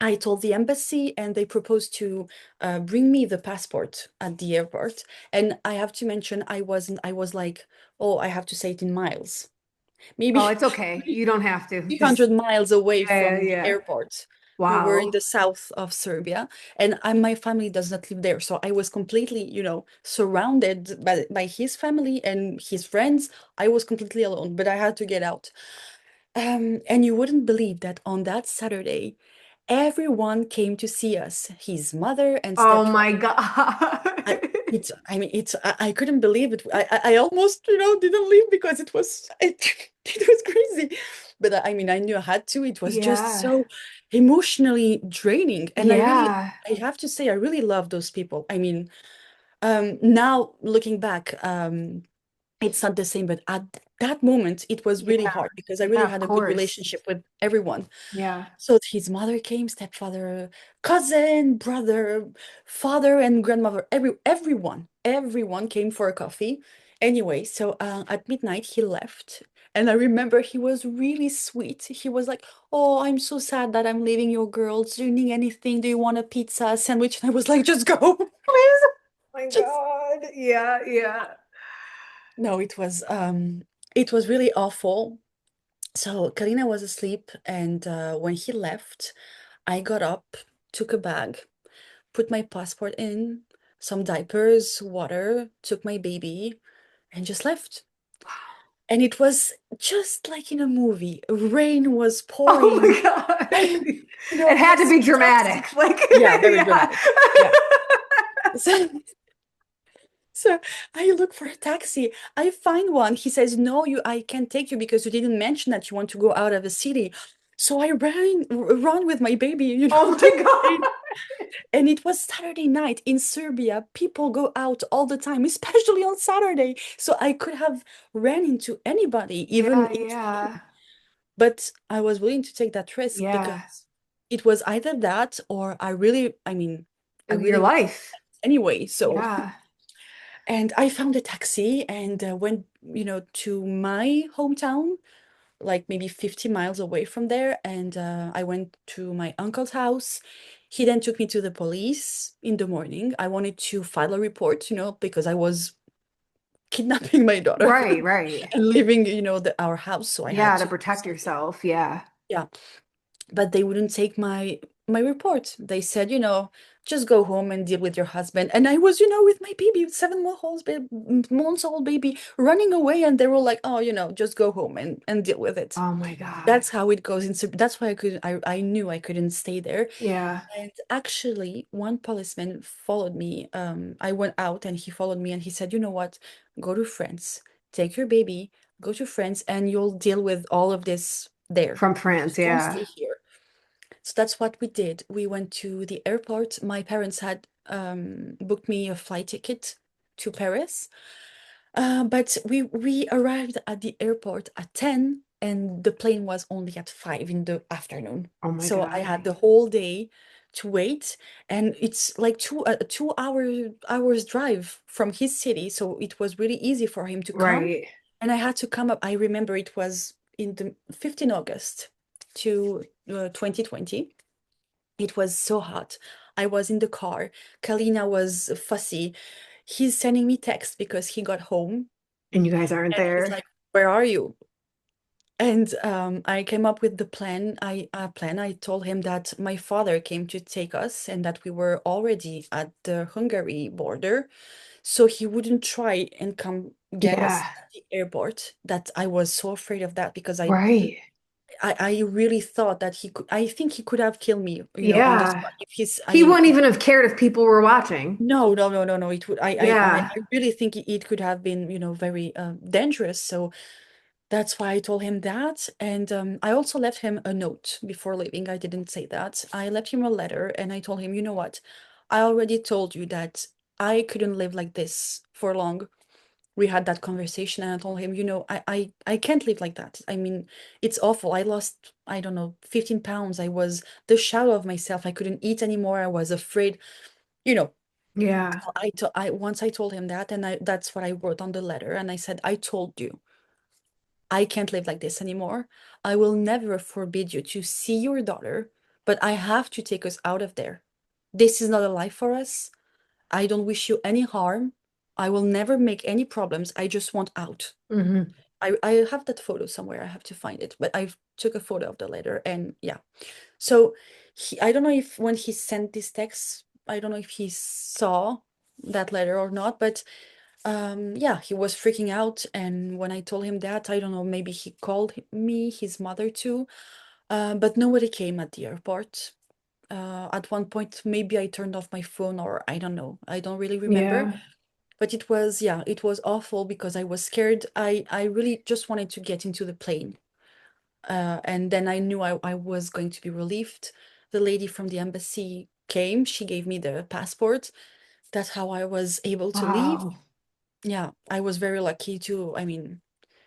I told the embassy and they proposed to bring me the passport at the airport. And I have to mention, I was like, oh, I have to say it in miles, oh, maybe it's okay. You don't have to. Just 300 miles away yeah, from the yeah. airport. We were in Wow. the south of Serbia, and my family does not live there. So I was completely, surrounded by his family and his friends. I was completely alone, but I had to get out. And you wouldn't believe that on that Saturday, everyone came to see us. His mother and Oh my stepfather. God. I couldn't believe it. I almost, didn't leave because it was crazy. But I mean, I knew I had to. It was just Yeah. so emotionally draining. And Yeah. I have to say, I really love those people. I mean, now looking back, it's not the same, but at that moment, it was Yeah. really hard because I Yeah, really of had a good course. relationship with everyone. Yeah. So his mother came, stepfather, cousin, brother, father, and grandmother. Everyone came for a coffee. Anyway, so at midnight he left, and I remember he was really sweet. He was like, "Oh, I'm so sad that I'm leaving your girls. Do you need anything? Do you want a pizza, a sandwich?" And I was like, "Just go, please." Oh my Just God. Yeah, yeah. no, it was really awful. So Karina was asleep, and when he left, I got up, took a bag, put my passport in, some diapers, water, took my baby, and just left. And it was just like in a movie. Rain was Oh pouring, my God. and It had to be stars. dramatic. Like, Yeah, very yeah. dramatic. Yeah. So, so I look for a taxi. I find one. He says, "No, I can't take you because you didn't mention that you want to go out of the city." So I run with my baby, Oh to my the plane. God. And it was Saturday night in Serbia. People go out all the time, especially on Saturday. So I could have ran into anybody, even Yeah, in yeah, but I was willing to take that risk yeah. because it was either that or I Your really wanted life. anyway. So, Yeah. and I found a taxi and went, to my hometown, like maybe 50 miles away from there. And I went to my uncle's house. He then took me to the police in the morning. I wanted to file a report, because I was kidnapping my daughter Right, right. and leaving, our house. So I had Yeah, to to do protect something. yourself. Yeah. Yeah. But they wouldn't take my report. They said, just go home and deal with your husband. And I was, with my baby, 7 months old baby, running away, and they were like, oh, just go home and deal with it. Oh my God. That's how it goes. That's why I knew I couldn't stay there. Yeah. And actually, one policeman followed me. I went out and he followed me and he said, you know what? Go to France, take your baby, go to France, and you'll deal with all of this there. From France. Just don't Yeah. stay here. So that's what we did. We went to the airport. My parents had booked me a flight ticket to Paris. But we arrived at the airport at 10 and the plane was only at 5 in the afternoon. Oh my So I God. had the whole day to wait and it's like 2 hours drive from his city. So it was really easy for him to come. Right. And I had to come up. I remember it was in the 15 August to 2020. It was so hot. I was in the car. Kalina was fussy. He's sending me texts because he got home And you guys aren't and he's there. like, "Where are you?" And I came up with the plan. I told him that my father came to take us and that we were already at the Hungary border, so he wouldn't try and come get us Yeah. at the airport. That I was so afraid of that because Right. I really thought that he could. I think he could have killed me, on the Yeah. spot if he's. I He mean, wouldn't even have cared if people were watching. no, no, no, no, no. It would. Yeah. I really think it could have been, very dangerous. So that's why I told him that. And I also left him a note before leaving. I didn't say that. I left him a letter and I told him, you know what? I already told you that I couldn't live like this for long. We had that conversation and I told him, I can't live like that. I mean, it's awful. I lost, I don't know, 15 pounds. I was the shadow of myself. I couldn't eat anymore. I was afraid, you know. Yeah. I once I told him that, and that's what I wrote on the letter. And I said, I told you, I can't live like this anymore. I will never forbid you to see your daughter, but I have to take us out of there. This is not a life for us. I don't wish you any harm. I will never make any problems. I just want out. Hmm. I have that photo somewhere. I have to find it, but I took a photo of the letter and yeah. So I don't know if when he sent this text, I don't know if he saw that letter or not, but yeah, he was freaking out. And when I told him that, I don't know, maybe he called me, his mother too, but nobody came at the airport. At one point, maybe I turned off my phone or I don't know. I don't really remember. Yeah. But it was, yeah, it was awful because I was scared. I really just wanted to get into the plane. And then I knew I was going to be relieved. The lady from the embassy came, she gave me the passport. That's how I was able to leave. Wow. Yeah, I was very lucky to, I mean,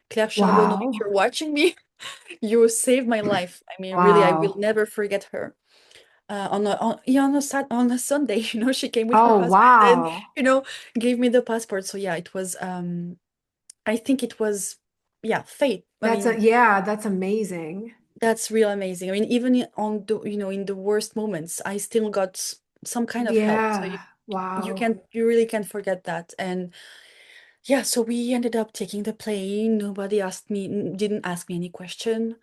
Claire Charbonneau, if Wow. you're watching me, you saved my life. I mean, really, I will Wow. never forget her. Yeah, on a Sunday, she came with her Oh, husband and, wow. gave me the passport. So yeah, it was, I think it was, yeah, fate. I mean, Yeah, that's amazing. that's real amazing. I mean, even on the, in the worst moments, I still got some kind of help. So Yeah. Wow. you really can't forget that. And yeah, so we ended up taking the plane. Nobody didn't ask me any question.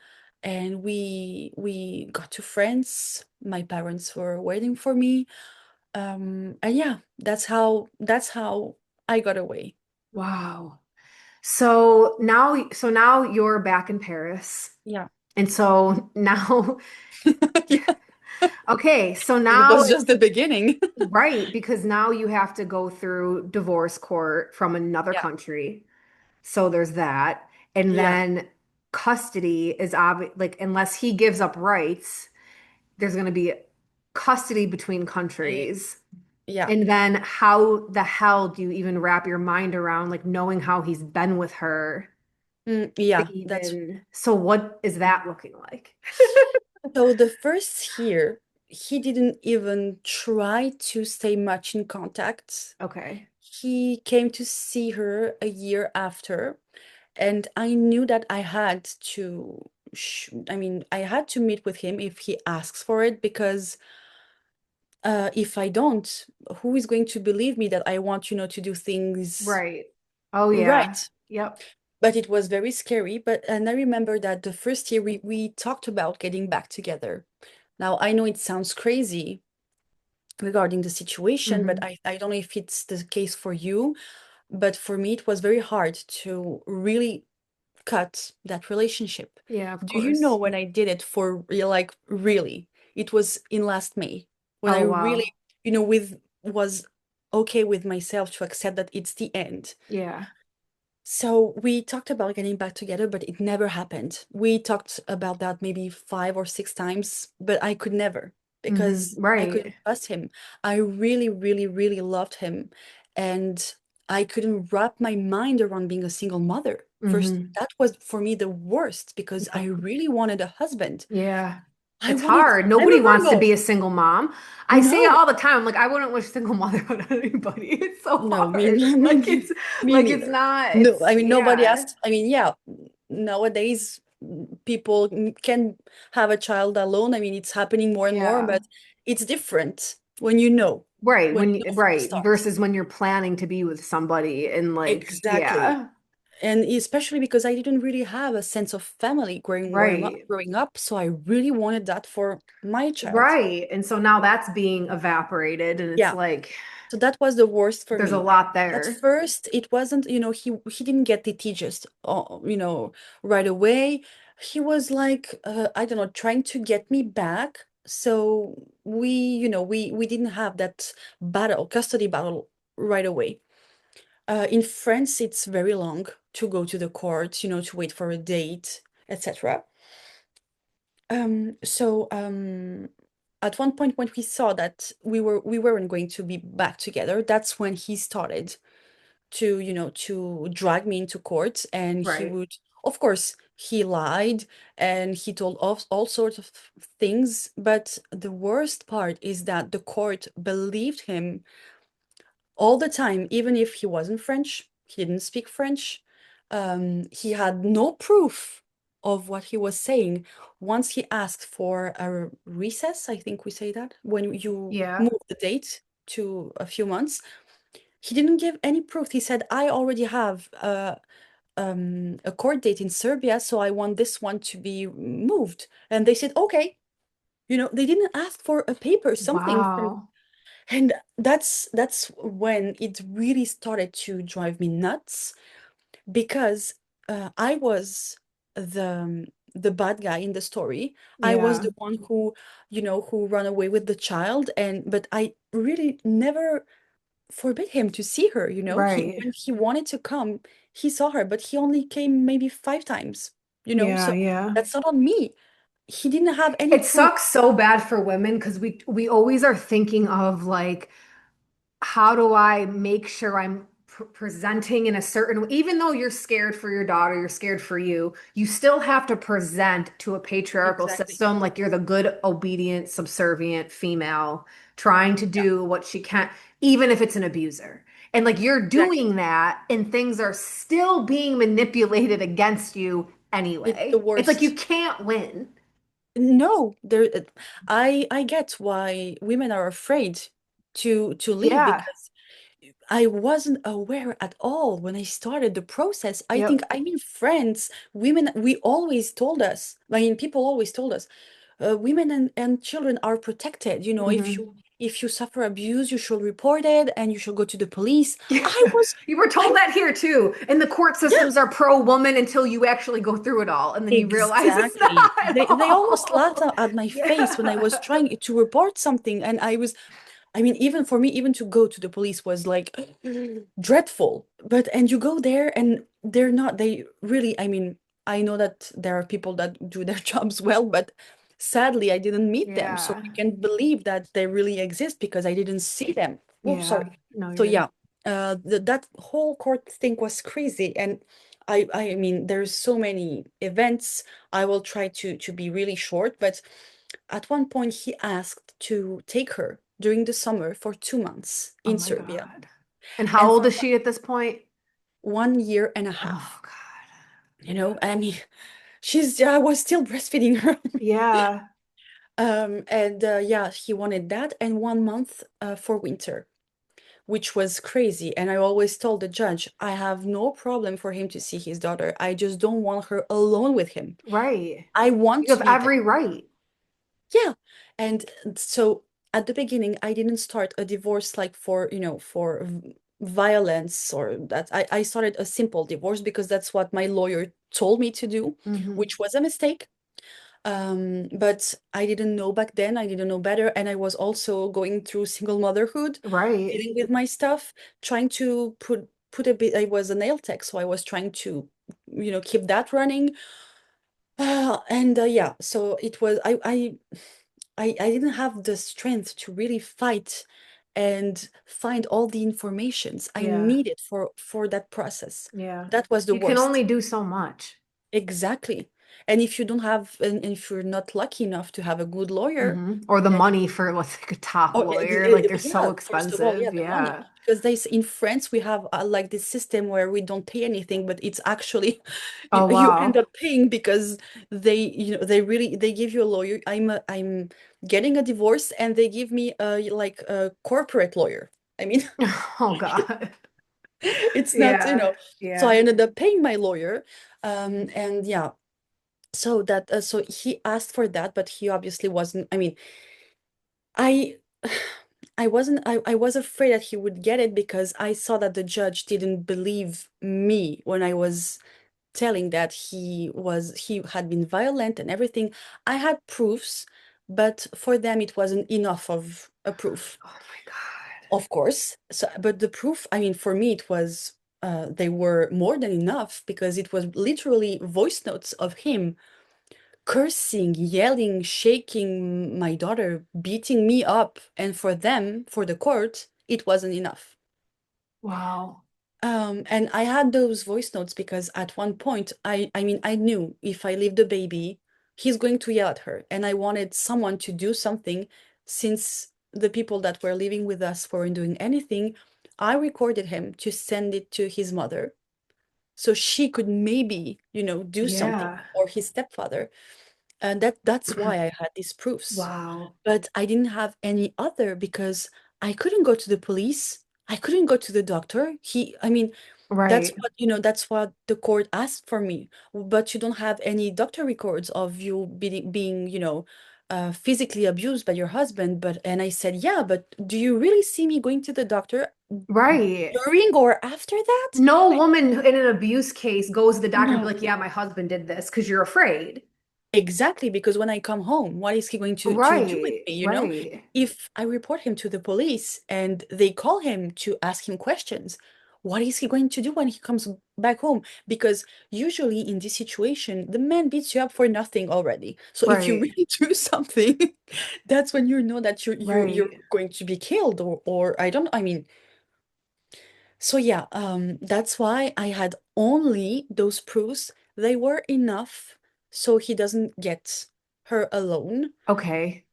And we got to France. My parents were waiting for me. And yeah, that's how I got away. Wow. So now you're back in Paris. Yeah. And so now Yeah. Okay, so It now was just the beginning. right, because now you have to go through divorce court from another Yeah, country. So there's that. And yeah, then custody is obvious, like, unless he gives up rights, there's going to be custody between eh, countries. yeah. And then how the hell do you even wrap your mind around, like, knowing how he's been with her Yeah, to that's even, so what is that looking like? so the first year, he didn't even try to stay much in contact. Okay. He came to see her a year after, and I knew that I had to, I had to meet with him if he asks for it, because if I don't, who is going to believe me that I want, to do things Right. Oh, yeah. right? Yep. But it was very scary. And I remember that the first year we talked about getting back together. Now, I know it sounds crazy regarding the situation, but Hmm. I don't know if it's the case for you. But for me, it was very hard to really cut that relationship. Yeah, of Do you know course. when I did it for real, like really? It was in last May when I Oh, really, wow. with was okay with myself to accept that it's the end. Yeah. So we talked about getting back together, but it never happened. We talked about that maybe 5 or 6 times, but I could never Hmm. because I couldn't Right. trust him. I really, really, really loved him. And I couldn't wrap my mind around being a single mother. First, Hmm. that was for me the worst because I Yep. really wanted a husband. Yeah. I It's wanted hard. time Nobody wants to ago. be a single mom. I say it No, all the time. Like, I wouldn't wish single motherhood on anybody. It's so no, me, hard. me Like it's neither. not, No, it's I mean nobody yeah. asked. I mean, yeah, nowadays people can have a child alone. I mean, it's happening more and more, Yeah. but it's different Right. when you When know from the right. start. Versus when you're planning to be with somebody and like, Exactly. yeah. And especially because I didn't really have a sense of family Right. growing up, so I really wanted that for my child. Right. And so now that's being evaporated and it's Yeah. like So that was the worst for there's a me. lot At there. first, it wasn't, he didn't get litigious, right away. He was like, I don't know, trying to get me back. So we didn't have that custody battle right away. In France, it's very long to go to the court, to wait for a date, etc. At one point when we saw that we weren't going to be back together, that's when he started to drag me into court, and he Right. would, of course, he lied and he told all sorts of things, but the worst part is that the court believed him all the time, even if he wasn't French, he didn't speak French. He had no proof of what he was saying. Once he asked for a recess, I think we say that, when you Yeah. move the date to a few months, he didn't give any proof. He said, I already have a court date in Serbia, so I want this one to be moved. And they said, okay. They didn't ask for a paper, something from, Wow. and that's when it really started to drive me nuts because I was the bad guy in the story. I was Yeah. the one who ran away with the child, but I really never forbid him to see her. Right. When he wanted to come, he saw her, but he only came maybe 5 times. Yeah, So yeah. that's not on me. He didn't have any It proof. sucks so bad for women because we always are thinking of like how do I make sure I'm presenting in a certain way? Even though you're scared for your daughter, you're scared for you, you still have to present to a patriarchal Exactly. system like you're the good, obedient, subservient female trying to Yeah, do what she can, even if it's an abuser. And like you're exactly. doing that, and things are still being manipulated against you It's the anyway. It's like you worst. can't win. No, I get why women are afraid to leave, Yeah. because I wasn't aware at all when I started the process. Yep. I mean, friends, women, we always told us, I mean, people always told us, women and children are protected. If Hmm. if you suffer abuse, you should report it and you should go to the police. I was, You were I told that here too. And the court yeah, systems are pro-woman until you actually go through it all, and then you realize it's not exactly. at They almost laughed all. at my face when I Yeah. was trying to report something, and I mean, even for me, even to go to the police was like dreadful. But and you go there and they're not, they really, I mean, I know that there are people that do their jobs well, but sadly I didn't meet them. So Yeah. I can't believe that they really exist because I didn't see them. Oh, Yeah. sorry. No, So you're good. yeah, that whole court thing was crazy. And I mean, there's so many events. I will try to be really short, but at one point, he asked to take her during the summer for 2 months Oh in my Serbia. God. And how And old for is she at this point? 1 year and a Oh half, God. I mean, I was still breastfeeding her. Yeah. And yeah, he wanted that and 1 month for winter, which was crazy. And I always told the judge, I have no problem for him to see his daughter. I just don't want her alone with him. Right. I want You to have be there. every right. Yeah. And so at the beginning, I didn't start a divorce like for, for violence or that. I started a simple divorce because that's what my lawyer told me to do, Hmm. which was a mistake. But I didn't know back then, I didn't know better. And I was also going through single motherhood, Right. dealing with my stuff, trying to put a bit, I was a nail tech, so I was trying to, keep that running. And yeah, so it was I didn't have the strength to really fight and find all the informations I Yeah. needed for that process. Yeah. That was the You can worst. only do so much. Exactly. And if you don't have, and if you're not lucky enough to have a good lawyer, Or the then money for what's like a top oh, lawyer. Like they're so yeah, first of all, yeah, expensive. the money. Yeah. Because in France, we have like this system where we don't pay anything, but it's actually Oh, you end wow. up paying because they give you a lawyer. I'm getting a divorce and they give me a corporate lawyer. I mean, Oh, God. it's not, Yeah. so I Yeah. ended up paying my lawyer. And yeah, so he asked for that, but he obviously wasn't, I mean, I I was afraid that he would get it because I saw that the judge didn't believe me when I was telling that he had been violent and everything. I had proofs, but for them it wasn't enough of a proof, Oh my God. of course. So, but the proof, I mean, for me it was they were more than enough because it was literally voice notes of him cursing, yelling, shaking my daughter, beating me up. And for them, for the court, it wasn't enough. Wow. And I had those voice notes because at one point, I mean, I knew if I leave the baby, he's going to yell at her. And I wanted someone to do something since the people that were living with us weren't doing anything. I recorded him to send it to his mother so she could maybe, do something, Yeah. or his stepfather. And that's why I had these proofs. Wow. But I didn't have any other because I couldn't go to the police. I couldn't go to the doctor. I mean, Right. that's what the court asked for me. But you don't have any doctor records of you being, physically abused by your husband. And I said, yeah, but do you really see me going to the doctor Right. during or after that? No woman in an abuse case goes to the doctor and be No. like, yeah, my husband did this because you're afraid. Exactly, because when I come home, what is he going to do with Right. me? Right. If I report him to the police and they call him to ask him questions, what is he going to do when he comes back home? Because usually in this situation, the man beats you up for nothing already. So if you Right. really do something, that's when you know that you're Right. going to be killed or I don't, I mean, so yeah, that's why I had only those proofs. They were enough so he doesn't get her alone. Okay.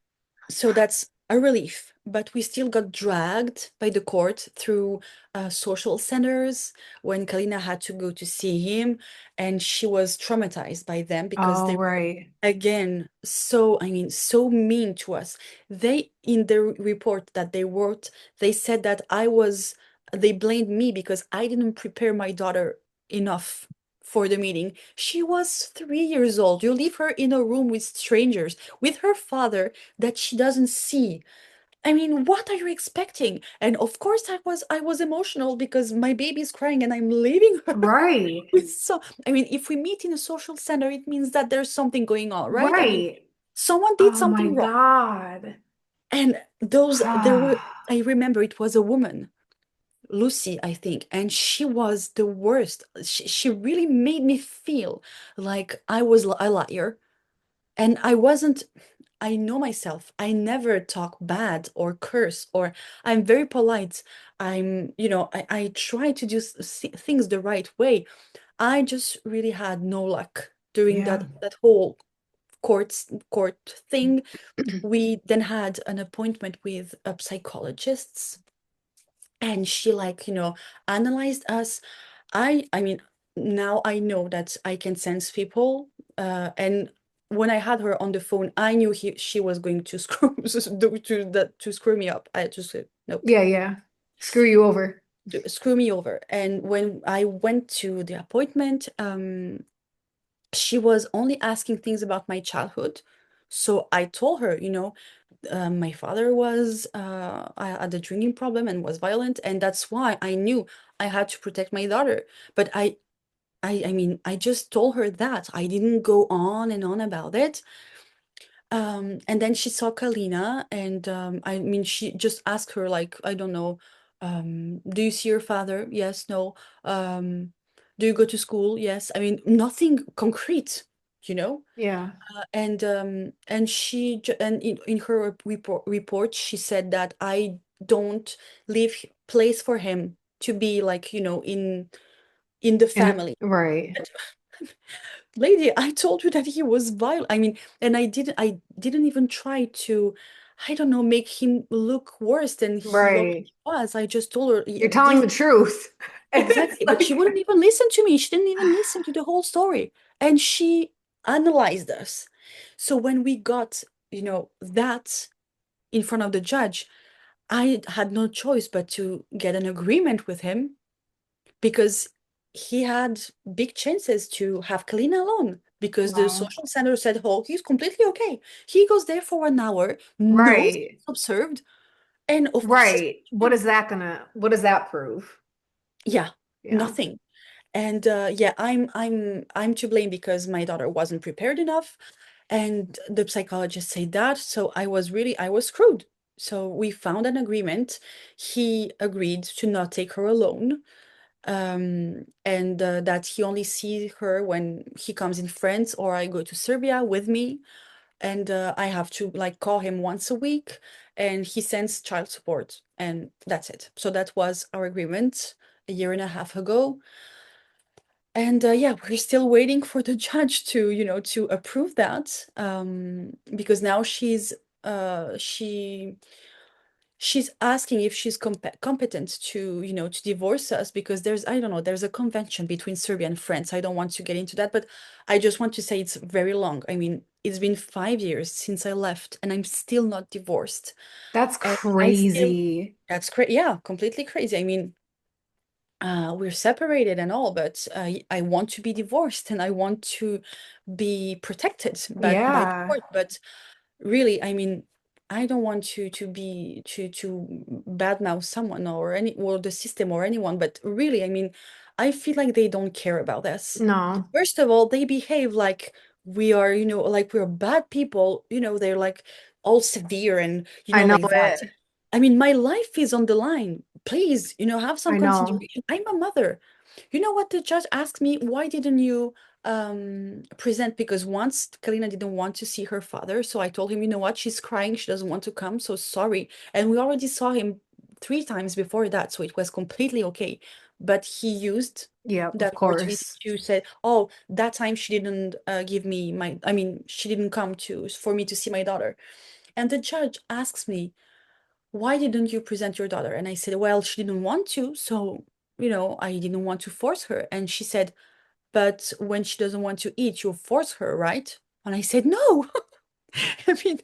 So that's a relief. But we still got dragged by the court through social centers when Kalina had to go to see him, and she was traumatized by them because Oh, they right. again, I mean, so mean to us. In the report that they wrote, they said that they blamed me because I didn't prepare my daughter enough for the meeting. She was 3 years old. You leave her in a room with strangers, with her father that she doesn't see. I mean, what are you expecting? And of course, I was emotional because my baby is crying and I'm leaving her. Right. So, I mean, if we meet in a social center, it means that there's something going on, right? I mean, Right. someone did Oh my something wrong. God. And there were, I remember it was a woman, Lucy, I think, and she was the worst. She really made me feel like I was a liar. And I wasn't, I know myself. I never talk bad or curse, or I'm very polite. I try to do things the right way. I just really had no luck during Yeah. that whole court thing. We then had an appointment with a psychologist, and she like, analyzed us. I mean, now I know that I can sense people, and when I had her on the phone, I knew she was going to screw to screw me up. I just said nope, Yeah, yeah. Screw you over. screw me over. And when I went to the appointment, she was only asking things about my childhood. So I told her, my father was I had a drinking problem and was violent, and that's why I knew I had to protect my daughter. But I mean, I just told her that. I didn't go on and on about it. And then she saw Kalina, and I mean, she just asked her, like, I don't know, do you see your father? Yes, no. Do you go to school? Yes. I mean, nothing concrete, you know? Yeah. And and in her report, she said that I don't leave place for him to be like, in the And family. right. Lady, I told you that he was vile. I mean, and I didn't even try to, I don't know, make him look worse than he Right. already was. I just told her You're telling this the truth. It's exactly, but she like, wouldn't even listen to me. She didn't even listen to the whole story. And she analyzed us. So when we got, that in front of the judge, I had no choice but to get an agreement with him because he had big chances to have Kalina alone because the wow. social center said, oh, he's completely okay. He goes there for an hour, no Right. things observed, and of course he's Right. What does that prove? yeah, Yeah. nothing. And yeah, I'm to blame because my daughter wasn't prepared enough, and the psychologist said that. So I was screwed. So we found an agreement. He agreed to not take her alone, and that he only sees her when he comes in France or I go to Serbia with me, and I have to like call him once a week, and he sends child support, and that's it. So that was our agreement a year and a half ago. And yeah, we're still waiting for the judge to, to approve that, because now she's asking if she's competent to, to divorce us because there's, I don't know, there's a convention between Serbia and France. I don't want to get into that, but I just want to say it's very long. I mean, it's been 5 years since I left and I'm still not divorced. That's And I still, crazy. that's crazy. Yeah, completely crazy. I mean, we're separated and all, but I want to be divorced and I want to be protected by the Yeah. court. But really, I mean, I don't want to badmouth someone or the system or anyone, but really, I mean, I feel like they don't care about us. No. First of all, they behave like we are, like we're bad people, they're like all severe and I know like that. it. I mean, my life is on the line. Please, have some I know. consideration. I'm a mother. You know what the judge asked me? Why didn't you present? Because once Kalina didn't want to see her father, so I told him, you know what, she's crying, she doesn't want to come, so sorry. And we already saw him 3 times before that, so it was completely okay. But he used Yep, of that opportunity course. to say, oh, that time she didn't give me I mean, she didn't come to for me to see my daughter. And the judge asks me, why didn't you present your daughter? And I said, well, she didn't want to, so I didn't want to force her. And she said, but when she doesn't want to eat, you force her, right? And I said, no. I mean,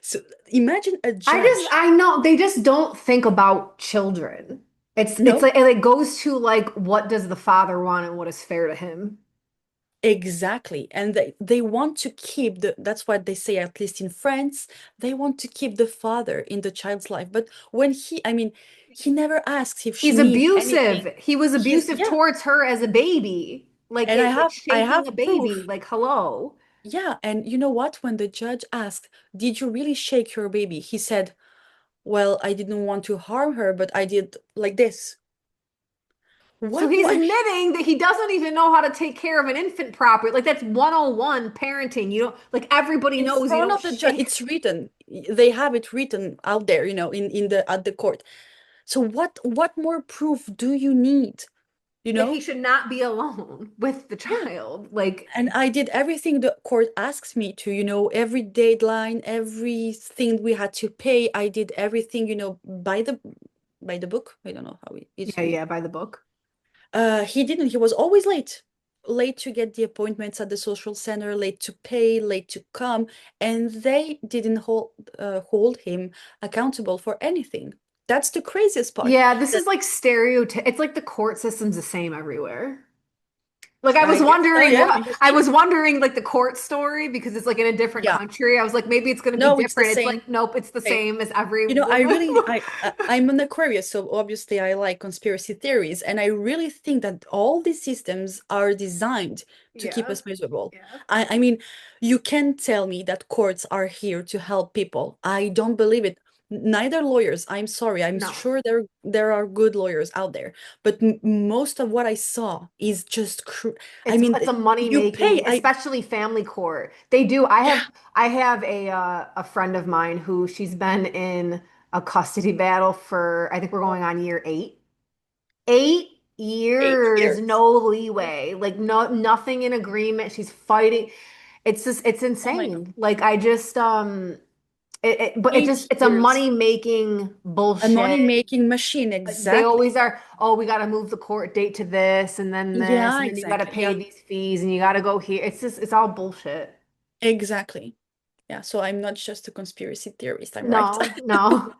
so imagine a judge. I know they just don't think about children. It's No, like it goes to like what does the father want and what is fair to him. Exactly. And they want to keep that's what they say, at least in France, they want to keep the father in the child's life. But when I mean, he never asks if she He's needs anything. abusive. He was abusive Yeah. towards her as a baby. And Like I shaking have a baby. proof. Like, hello. Yeah. And you know what? When the judge asked, "Did you really shake your baby?" He said, "Well, I didn't want to harm her, but I did like this." So What he's more? admitting that he doesn't even know how to take care of an infant properly. Like that's 101 parenting. You don't like everybody In knows you front don't of the judge, shake. it's written. They have it written out there, in the at the court. So what more proof do you need? You That he know? should not be alone with the Yeah. child. Like, And I did everything the court asks me to, every deadline, everything we had to pay. I did everything, by the book. I don't know how it's yeah, in. yeah, by the book. He didn't. He was always late. Late to get the appointments at the social center, late to pay, late to come, and they didn't hold him accountable for anything. That's the craziest part. Yeah, this That is like stereotype. It's like the court system's the same everywhere. Like I guess so, yeah, it's I true. was wondering like the court story because it's like in a different Yeah. country. I was like, maybe it's going to be No, it's the different. It's same. like, nope, it's the Same. same as every I woman. really, I'm an Aquarius, so obviously I like conspiracy theories, and I really think that all these systems are designed to keep Yeah, us miserable. yeah. I mean, you can tell me that courts are here to help people. I don't believe it. Neither lawyers. I'm sorry. I'm No. sure there are good lawyers out there, but most of what I saw is just I mean, It's a money you pay. making, especially family court. They do. Yeah, I have a friend of mine who she's been in a custody battle for I think we're going on year 8. 8 years, 8 years. no leeway, like nothing in agreement. She's fighting. It's Oh my God, insane. Like I just but it just eight it's a years. money making A bullshit. money-making machine, They exactly. always are, oh, we got to move the court date to this, Yeah, and then you got to exactly. pay Yeah, these fees, and you got to go here. It's all bullshit. exactly. Yeah, so I'm not just a conspiracy theorist, I'm right. No, no.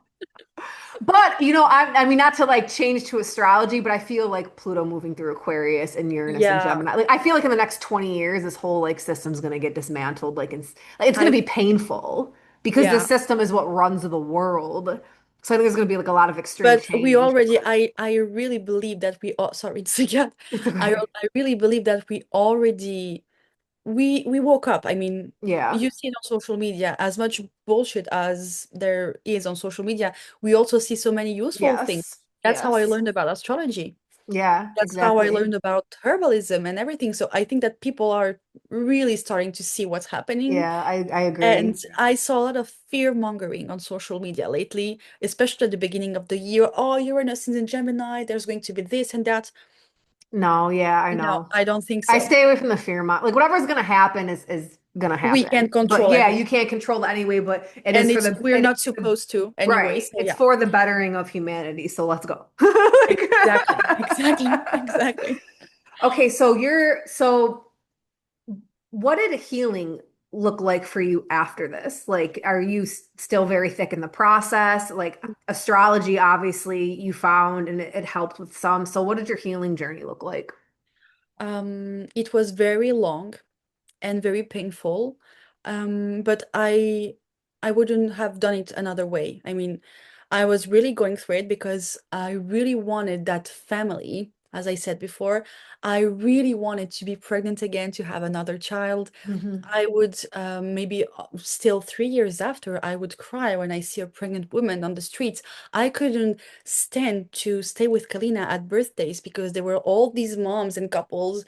But I mean, not to like change to astrology, but I feel like Pluto moving through Aquarius and Uranus and Yeah, Gemini. Like, I feel like in the next 20 years, this whole like system's gonna get dismantled. Like it's gonna I be painful because the yeah. system is what runs the world. So I think there's gonna be like a lot of extreme But we change. already I really believe that we oh sorry, it's again. It's okay. I really believe that we already we woke up. I mean, Yeah. you see it on social media, as much bullshit as there is on social media, we also see so many useful things. Yes. That's how I Yes. learned about astrology. Yeah, That's how I exactly. learned about herbalism and everything. So I think that people are really starting to see what's happening. Yeah, I And agree. I saw a lot of fear mongering on social media lately, especially at the beginning of the year. Oh, Uranus is in Gemini, there's going to be this and that. No, yeah, I No, know. I don't think I so. stay away from the fear monger. Like whatever's gonna happen is gonna We happen. can't But control yeah, you everything. can't control it anyway, but And we're not supposed to anyway. right. So It's yeah, for the bettering of humanity. So let's go. exactly. Exactly. Exactly. Okay, so what did healing look like for you after this? Like, are you still very thick in the process? Like, astrology, obviously, you found and it helped with some. So, what did your healing journey look like? It was very long and very painful. But I wouldn't have done it another way. I mean, I was really going through it because I really wanted that family. As I said before, I really wanted to be pregnant again, to have another child. Hmm. I would maybe still 3 years after, I would cry when I see a pregnant woman on the streets. I couldn't stand to stay with Kalina at birthdays because there were all these moms and couples.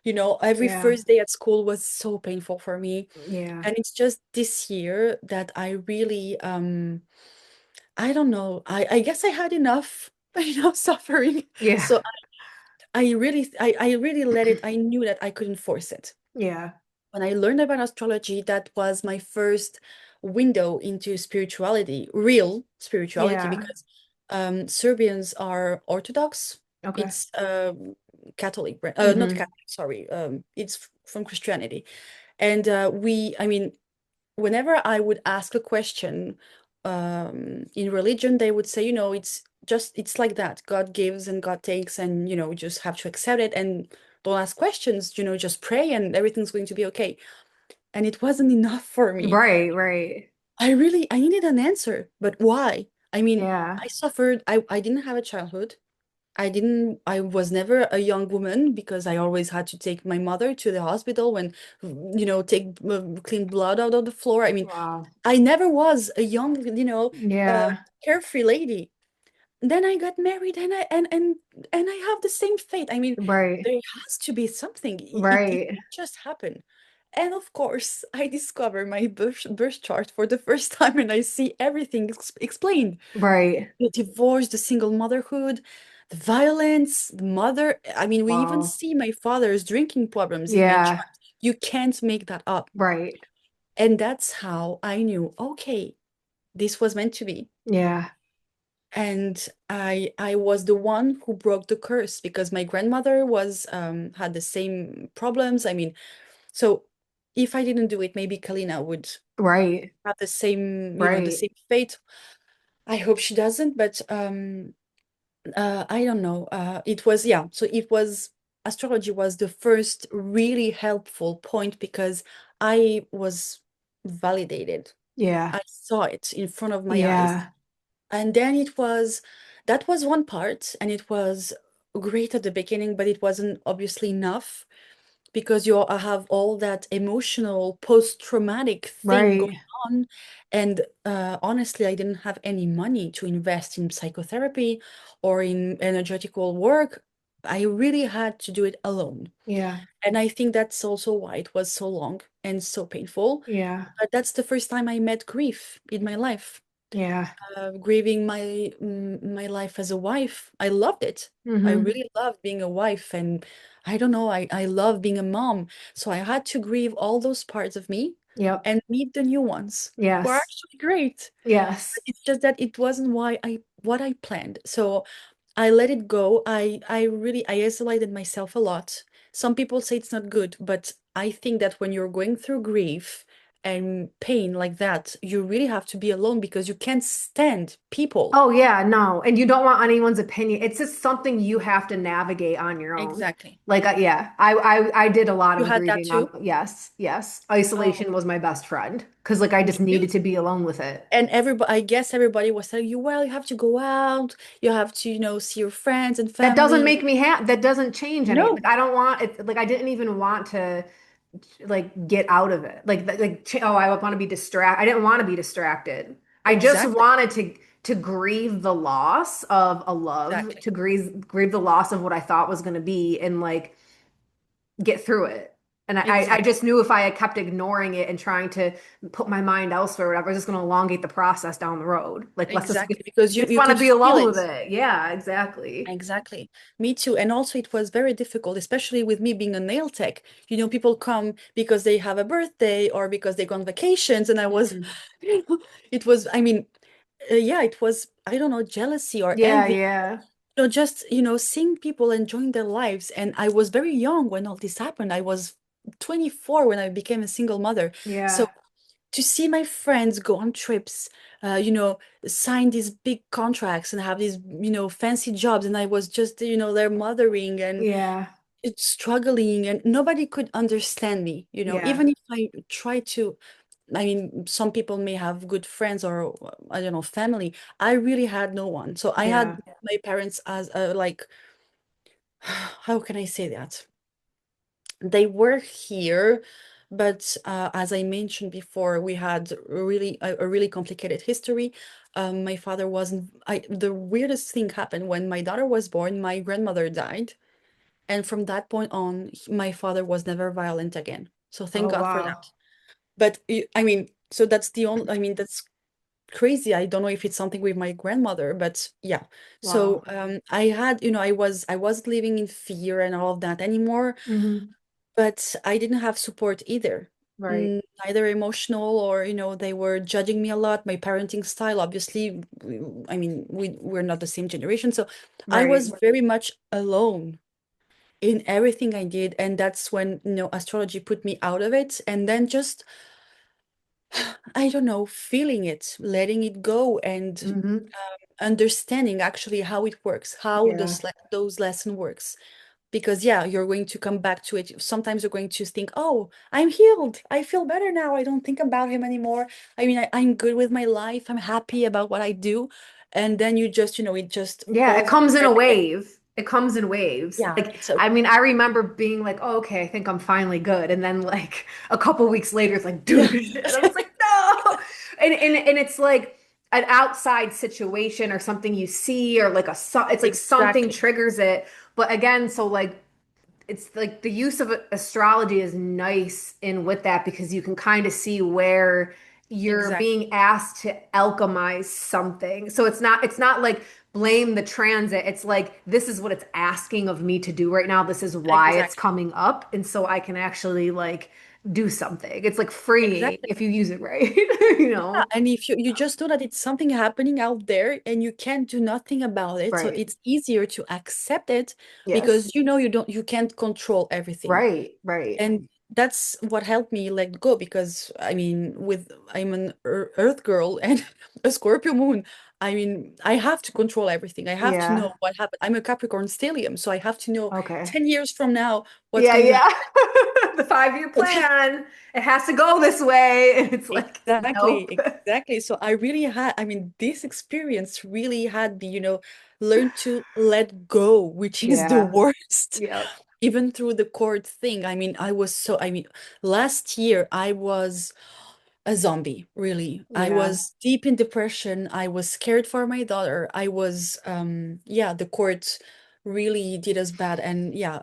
Every Yeah. first day at school was so painful for me. Yeah. And it's just this year that I really, I don't know, I guess I had enough, suffering. Yeah. So I really let it, I knew that I couldn't force it. Yeah. When I learned about astrology, that was my first window into spirituality, real spirituality, Yeah. because Serbians are Orthodox. Okay. It's Catholic, not Hmm. Catholic, sorry. It's from Christianity. And I mean, whenever I would ask a question in religion, they would say, it's like that. God gives and God takes, and you just have to accept it. And don't ask questions, just pray and everything's going to be okay. And it wasn't enough for me. Right, right. I needed an answer, but why? I mean, Yeah. I suffered, I didn't have a childhood. I was never a young woman because I always had to take my mother to the hospital when, take clean blood out of the floor. I mean, Wow. I never was a young, Yeah. carefree lady. Then I got married and I have the same fate. I mean, Right. there has to be something. It Right. can't just happen. And of course, I discover my birth chart for the first time and I see everything explained. Right. The divorce, the single motherhood, the violence, the mother. I mean, we even Wow. see my father's drinking problems in my Yeah. chart. You can't make that up. Right. And that's how I knew, okay, this was meant to be. Yeah. And I was the one who broke the curse because my grandmother was had the same problems. I mean, so if I didn't do it, maybe Kalina would Right. have the same, the Right. same fate. I hope she doesn't, but I don't know. It was, yeah, so it was astrology was the first really helpful point because I was validated. Yeah. I saw it in front of my eyes. Yeah. And then that was one part, and it was great at the beginning, but it wasn't obviously enough because you have all that emotional post-traumatic thing going Right. on. And honestly, I didn't have any money to invest in psychotherapy or in energetical work. I really had to do it alone. Yeah. And I think that's also why it was so long and so painful. Yeah. But that's the first time I met grief in my life, Yeah. grieving my life as a wife. I loved it. I Mm-hmm. really loved being a wife, and I don't know, I love being a mom. So I had to grieve all those parts of me Yep. and meet the new ones who are Yes. actually great. Yes. It's just that it wasn't what I planned. So I let it go. I isolated myself a lot. Some people say it's not good, but I think that when you're going through grief and pain like that, you really have to be alone because you can't stand people. Oh yeah, no. And you don't want anyone's opinion. It's just something you have to navigate on your own. Exactly. Like yeah, I did a lot You of had that grieving on too? yes, yes. Oh, Isolation was my best friend because like I me just needed too. to be alone with it. And everybody, I guess everybody was telling you, well, you have to go out, you have to, see your friends and That doesn't family. make me happy. That doesn't change any. Like No, I don't want it. Like I didn't even want to like get out of it. Oh, I want to be distracted. I didn't want to be distracted. I just exactly, wanted to grieve the loss of a love, exactly, to grieve the loss of what I thought was going to be, and like get through it. And I exactly, just knew if I had kept ignoring it and trying to put my mind elsewhere, whatever, it's just going to elongate the process down the road. Like exactly. Because you just you want to could be feel alone with it. it. Yeah, exactly. Exactly. Me too. And also it was very difficult, especially with me being a nail tech. People come because they have a birthday or because they go on vacations. And I was, Mhm. it was, I mean, yeah, it was, I don't know, jealousy or Yeah, envy. yeah, Just, seeing people enjoying their lives. And I was very young when all this happened. I was 24 when I became a single mother. So yeah, to see my friends go on trips, uh, you know, sign these big contracts and have these, fancy jobs, and I was just, there mothering and yeah, it's struggling, and nobody could understand me, yeah, even if I tried to. I mean, some people may have good friends or I don't know, family. I really had no one. So I had yeah. my parents as like, how can I say that? They were here, but as I mentioned before, we had a really complicated history. My father wasn't. The weirdest thing happened when my daughter was born. My grandmother died, and from that point on, my father was never violent again. So thank Oh, God for wow. that. But I mean, so that's the only. I mean, that's crazy. I don't know if it's something with my grandmother, but yeah. So Wow. I had, I wasn't living in fear and all of that anymore. Hmm. But I didn't have support either. Right, Neither emotional or, they were judging me a lot. My parenting style, obviously, I mean, we're not the same generation. So I right. was very much alone in everything I did. And that's when, astrology put me out of it. And then just, I don't know, feeling it, letting it go and Hmm. understanding actually how it works, how Yeah, those lesson works. because yeah, you're going to come back to it. Sometimes you're going to think, oh, I'm healed. I feel better now. I don't think about him anymore. I mean, I'm good with my life. I'm happy about what I do. And then you just, it just Yeah, it falls comes in apart a again. wave. It comes in waves. Yeah, Like, it's a I mean, I remember being like, oh, okay, I think I'm finally good. And then like a couple weeks later, it's like, yeah. dude. And I'm just like, no. And it's like an outside situation or something you see or like it's like something Exactly. triggers it. But again, so like it's like the use of astrology is nice in with that because you can kind of see where you're Exactly. being asked to alchemize something. So it's not like blame the transit. It's like this is what it's asking of me to do right now. This is why it's Exactly. coming up. And so I can actually like do something. It's like freeing Exactly. if you use it right, you Yeah, know? and if you just know that it's something happening out there and you can't do nothing about it, so Right. it's easier to accept it Yes. because you can't control everything. Right. Right. And that's what helped me let go because I mean, with I'm an Earth girl and a Scorpio moon. I mean, I have to control everything. I have to know Yeah. what happened. I'm a Capricorn stellium, so I have to know Okay. 10 years from now what's Yeah, going to yeah. The 5-year happen. plan. It has to go this way. And it's like, Exactly, nope. exactly. So I really had, I mean, this experience really had me, learn to let go, which is the Yeah. worst. Yep. Even through the court thing. I mean, last year I was a zombie, really. I Yeah. was deep in depression. I was scared for my daughter. Yeah, the court really did us bad. And yeah,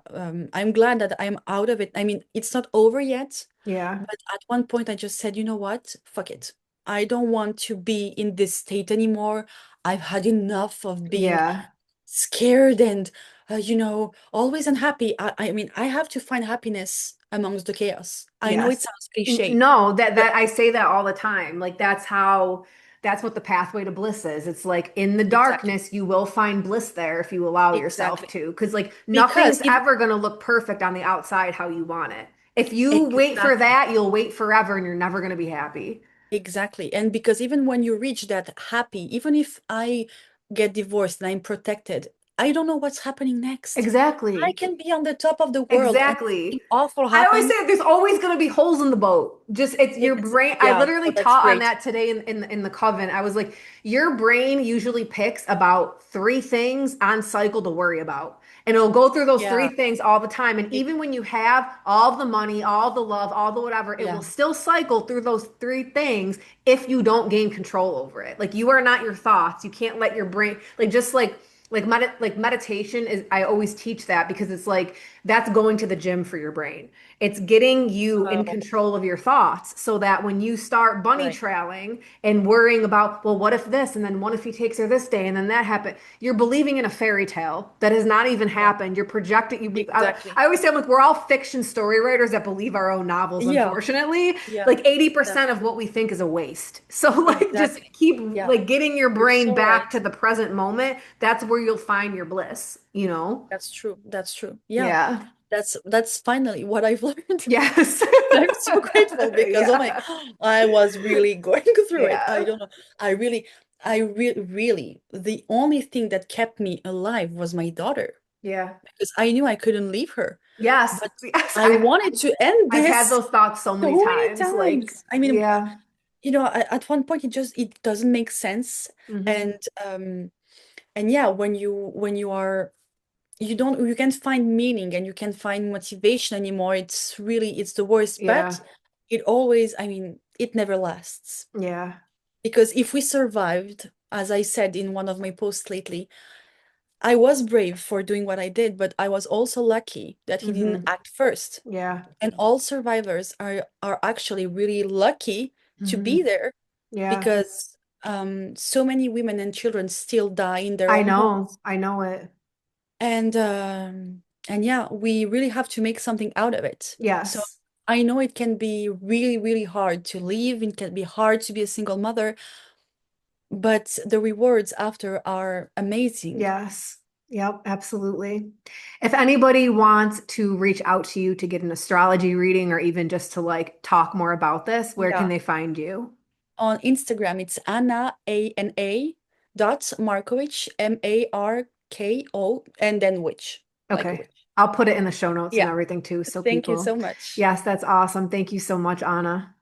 I'm glad that I'm out of it. I mean, it's not over yet, Yeah. but at one point I just said, you know what? Fuck it. I don't want to be in this state anymore. I've had enough of being Yeah. scared and, always unhappy. I mean, I have to find happiness amongst the chaos. I know it Yes. sounds cliche, No, that but that I say that all the time. Like that's what the pathway to bliss is. It's like in the exactly, darkness, you will find bliss there if you allow yourself exactly. to. Because like Because nothing's even ever gonna look perfect on the outside how you want it. If you wait for exactly, that, you'll wait forever and you're never gonna be happy. exactly. And because even when you reach that happy, even if I get divorced and I'm protected, I don't know what's happening next. I Exactly. can be on the top of the world and Exactly. something awful I always happens. say there's always going to be holes in the boat. Just it's your brain. I Yeah, oh, literally that's taught on great. that today in the coven. I was like, your brain usually picks about three things on cycle to worry about. And it'll go through those three Yeah, things all the time. And it, even when you have all the money, all the love, all the whatever, it will yeah, still cycle through those three things if you don't gain control over it. Like you are not your thoughts. You can't let your brain like just like meditation is I always teach that because it's like that's going to the gym for your brain. It's getting you in oh, control of your thoughts so that when you start bunny right, trailing and worrying about, well, what if this? And then what if he takes her this day? And then that happened. You're believing in a fairy tale that has not even yeah, happened. You're projecting. exactly. I always say, I'm like, we're all fiction story writers that believe our own novels, Yeah, unfortunately. yeah, Like 80% that's of what true. we think is a waste. So, like, just Exactly. keep Yeah, like getting your you're brain so back right. to the present moment. That's where you'll find your bliss, you know? That's true. That's true. Yeah, Yeah. that's finally what I've learned. Yes. I'm so grateful because oh my, Yeah. I was really going through it. I Yeah. don't know. I really, the only thing that kept me alive was my daughter Yeah. because I knew I couldn't leave her. Yes. But Yes. I wanted to end I've had this those thoughts so many so many times. Like, times. I mean, yeah. at one point it doesn't make sense. Hmm. And yeah, when you are you can't find meaning and you can't find motivation anymore. It's the worst, but Yeah. it always, I mean, it never lasts. Yeah. Because if we survived, as I said in one of my posts lately, I was brave for doing what I did, but I was also lucky that he didn't Hmm. act first. Yeah. And all survivors are actually really lucky to be Hmm. there Yeah. because so many women and children still die in their I own know. homes. I know it. And yeah, we really have to make something out of it. So Yes. I know it can be really, really hard to leave. It can be hard to be a single mother, but the rewards after are amazing. Yes. Yep, absolutely. If anybody wants to reach out to you to get an astrology reading or even just to like talk more about this, where can Yeah. they find you? On Instagram, it's Anna, Ana, dot Markovic, Marko, and then witch, like a Okay. witch. I'll put it in the show notes and Yeah. everything too, so Thank you people. so much. Yes, that's awesome. Thank you so much, Anna.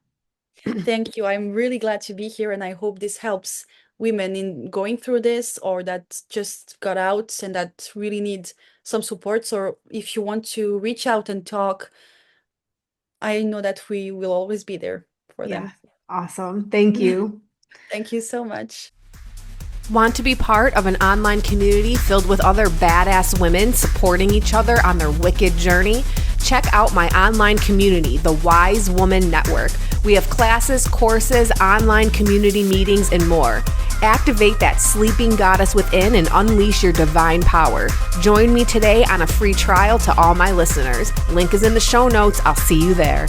Thank you. I'm really glad to be here, and I hope this helps women in going through this or that just got out and that really need some support. Or if you want to reach out and talk, I know that we will always be there for Yeah, them. awesome. Thank you. Thank you so much. Want to be part of an online community filled with other badass women supporting each other on their wicked journey? Check out my online community, the Wise Woman Network. We have classes, courses, online community meetings, and more. Activate that sleeping goddess within and unleash your divine power. Join me today on a free trial to all my listeners. Link is in the show notes. I'll see you there.